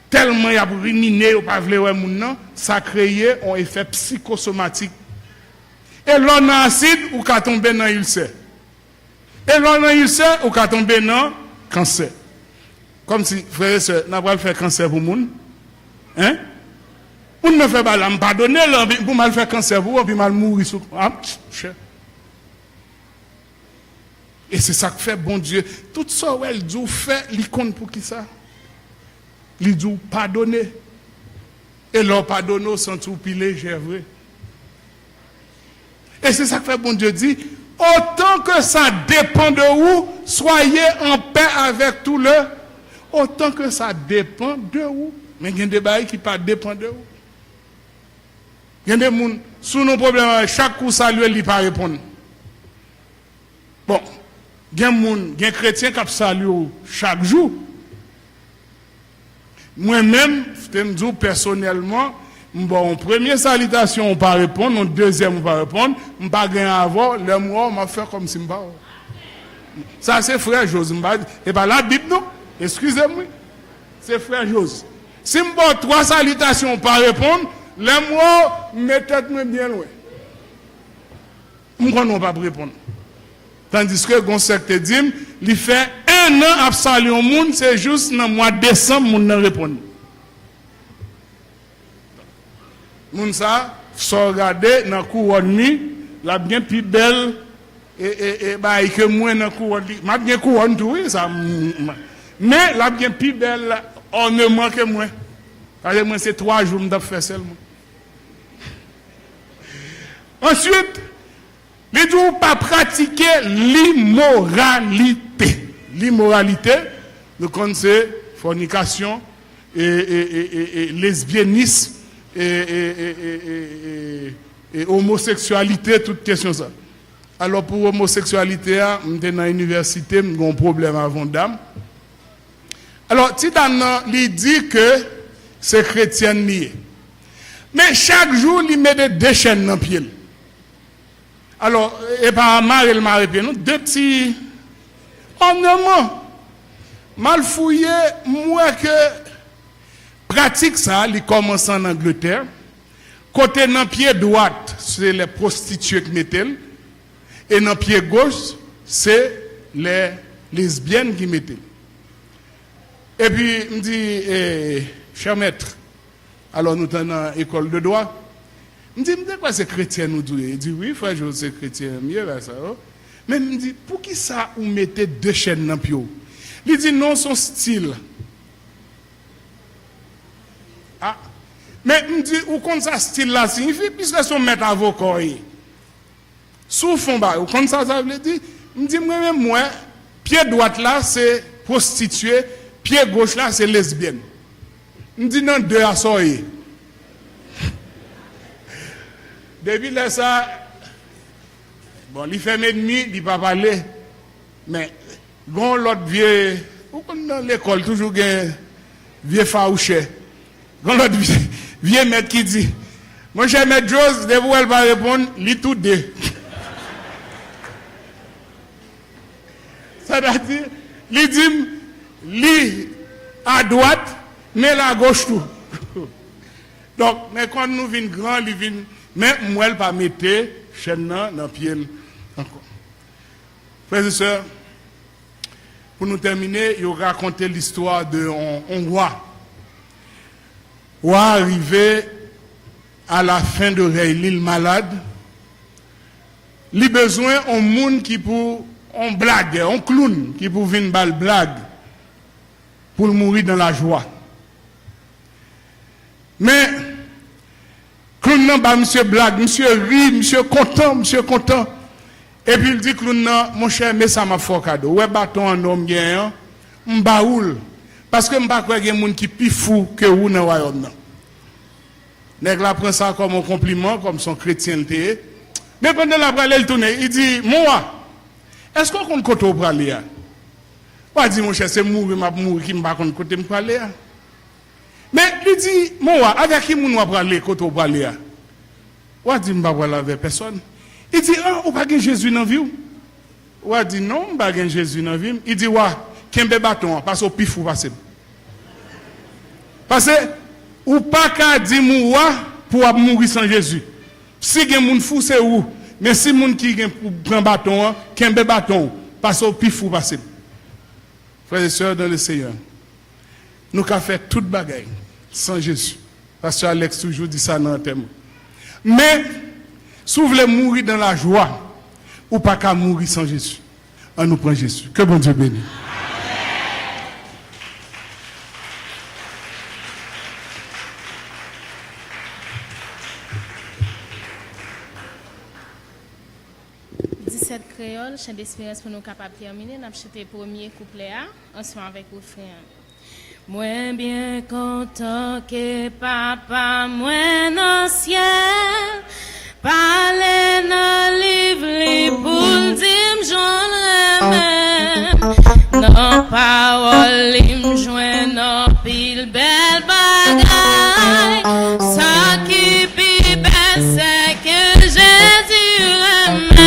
D: tellement il y a ruminé, il n'y a pas de monde, ça crée un effet psychosomatique. Et l'on a acide, ou qu'à tomber dans l'ulcère. Et l'on a ulcère, ou qu'à tomber dans cancer. Comme si, frère et soeur, n'a pas faire cancer pour moun. Hein? On ne fait pas là, pardonner, pour mal faire cancer pour puis mal mourir. Et c'est ça que fait bon Dieu. Tout ça, elle dit, fait, il compte pour qui ça? Il dit, pardonner. Et leur pardonner sans tout piler, j'ai vrai. Et c'est ça que fait bon Dieu dit, autant que ça dépend de vous, soyez en paix avec tout le. Autant que ça dépend de vous. Mais il y a des bails qui ne dépendent pas de vous. Il y a des gens, sous nos problèmes, chaque coup salué, il ne peut pas répondre. Bon, il y a des chrétiens qui saluent chaque jour. Moi-même, je me dis personnellement, bon, première salutation, on ne peut pas répondre, deuxième, on ne peut pas répondre, on ne peut pas gagner avant, le mois, on va faire comme si on ne peut pas. Ça, c'est frère Jose. Et pas la Bible, non? Excusez-moi. C'est frère Jose. Si je fais 3 salutations, on ne peut pas répondre, le mois, mettez-moi bien loin. Je ne peux pas répondre. Tandis que le secte dit, il fait 1 an à saluer au monde, c'est juste dans le mois de décembre, on ne répond. Moun ça, so regarder dans couronne la bien plus belle et bah que moi dans couronne, m'a bien couronne tout ça mais la bien plus belle ornement que moi. Parce que moi c'est 3 jours m'd'a faire seulement. Ensuite, les dit pas pratiquer l'immoralité. L'immoralité, nous connaissons fornication et lesbianisme et homosexualité, toute question ça. Alors pour homosexualité, j'étais dans l'université, j'ai un problème avant dame. Alors, Tidan, il dit que c'est chrétien lié. Mais chaque jour, il met des déchaînes dans le pied. Alors, et par Marie, il m'a répété, 2 petits ornements. Mal fouillé, moi que pratique ça, il commence en Angleterre. Côté dans le pied droit, c'est les prostituées qui mettent. Et dans le pied gauche, c'est les lesbiennes qui mettent. Et puis, il me dit, cher maître, alors nous sommes dans l'école de droit. Il me dit, quoi c'est chrétien nous disons? Il dit, oui, frère, je suis chrétien, mieux là, ça. Mais il me dit, pour qui ça, vous mettez 2 chaînes dans le pied? Il dit, non, son style. Ah. Mais il me dit, où compte ça style là signifie, puisque son maître avocat. Sous fond bas, où compte ça veut dire? Il me dit, moi, pied droit là, c'est prostituée, pied gauche là, c'est lesbienne. Il me dit, non, 2 à soyer. Depuis là, ça, bon, il fait mes demi, il ne peut pas parler. Mais, bon, l'autre vieux, dans l'école, toujours un vieux faouché. Bon, l'autre vieux maître qui dit, mon cher maître Jose, de vous, elle va répondre, lis tout 2. Ça veut dire, il dit, lis à droite, mais à gauche tout. Donc, mais quand nous venons grand, il vient, mais moi, elle pas mettre chaîne dans le pied encore. Frères et sœurs, pour nous terminer, il va raconter l'histoire d'un roi. Roi arrivé à la fin de l'île malade. Il a besoin d'un monde qui pour on blague, un clown qui pour venir bal blague pour mourir dans la joie. Mais clown nan ba monsieur blague, monsieur rit, monsieur content. Et puis il dit clown nan, mon cher, mais ça m'a fait cadeau. Ouais bâton en homme gagnant, m'baoul parce que m'pa croire qu'il y a des gens qui plus fou que vous dans royaume nan. Nèg la prend ça comme un compliment, comme son chrétienté. Mais pendant la prale il tourne, il dit moi, est-ce qu'on compte côté pour aller? Pas dit mon cher, c'est mourir qui m'a compte côté pour aller. Mais il dit moi, avec qui mon va aller côté pour aller? Ou dit m'pa aller avec personne. Il dit, ah, ou pas gen Jésus dans la vie? Ou a dit, non, pas gen Jésus dans la vie. Il dit, ouais, kembe bâton, parce que pif ou passer. Parce que, ou pas qu'à dire moua pour mourir sans Jésus. Si gen moun fou, c'est où? Mais si moun qui gen pour prendre bâton, kembe bâton, parce que pif ou passer. Frères et sœurs dans le Seigneur, nous avons fait toute bagaille sans Jésus. Pasteur Alex toujours dit ça dans le thème. Mais, si vous voulez mourir dans la joie, ou pas qu'à mourir sans Jésus, on nous prend Jésus. Que bon Dieu bénisse.
B: Créole, chant d'espérance pour nous capables de terminer. Nous avons chanté le premier couplet ensemble avec vos frères. Moi bien content que papa, moi dans ciel, parler dans livre pour dire j'en remets. Dans parole, il joint dans pile belle bagaille. Ça qui pipe, c'est que Jésus remet.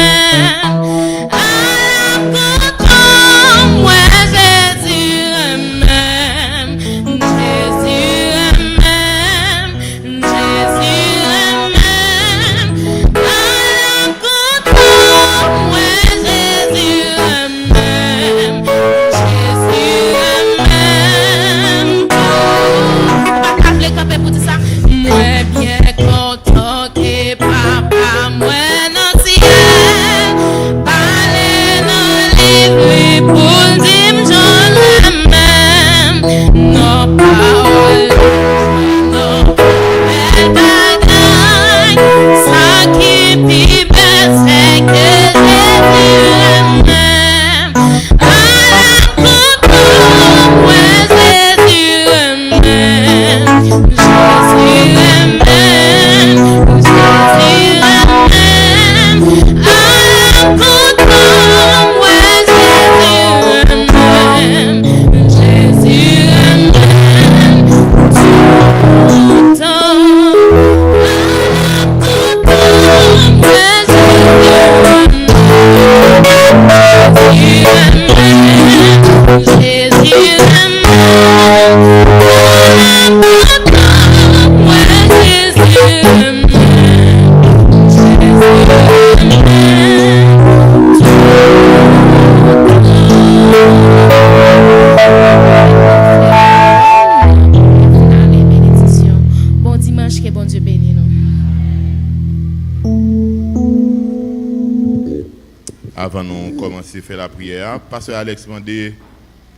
F: Avant de commencer à faire la prière, Pasteur Alex demandé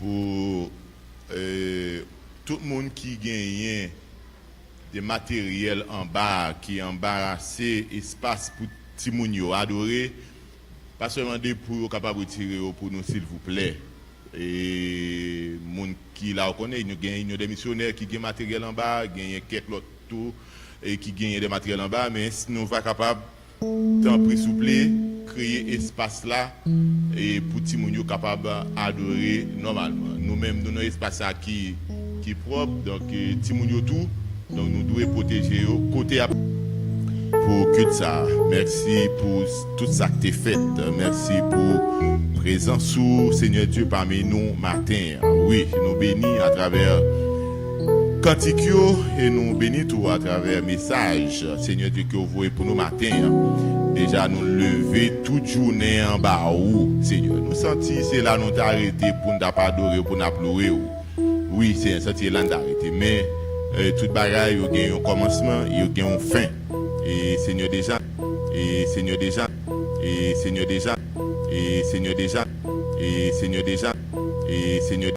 F: pour tout le monde qui gagne des matériels en bas, qui embarrassé espace pour Timounio adorer, Pasteur demandé pour capable retirer pour nous s'il vous plaît. Et monde qui là connaît, nous gagnons des missionnaires qui gagnent matériel en bas, gagnent quelques autres tout et qui gagnent des matériels en bas, mais si nous pas capable tant pris souple créer espace là et pour Timounio capable adorer normalement. Nous-mêmes nous avons espace qui propre donc Timounio tout donc nous devons protéger côté pour que ça. Merci pour tout ça que tu fait. Merci pour présence sous Seigneur Dieu parmi nous matin. Oui, nous bénis à travers Cantikio et nous bénis tout à travers message Seigneur Dieu que vous voyez pour nous matin. Déjà nous lever toute journée en bas où Seigneur nous sentis c'est là nous t'arrêter pour nous pas adorer pour nous pleurer. Oui, c'est un senti là d'arrêter mais toute bagaille il y a un commencement, il y a une fin. Et Seigneur déjà et Seigneur déjà et Seigneur déjà et Seigneur déjà et Seigneur déjà et Seigneur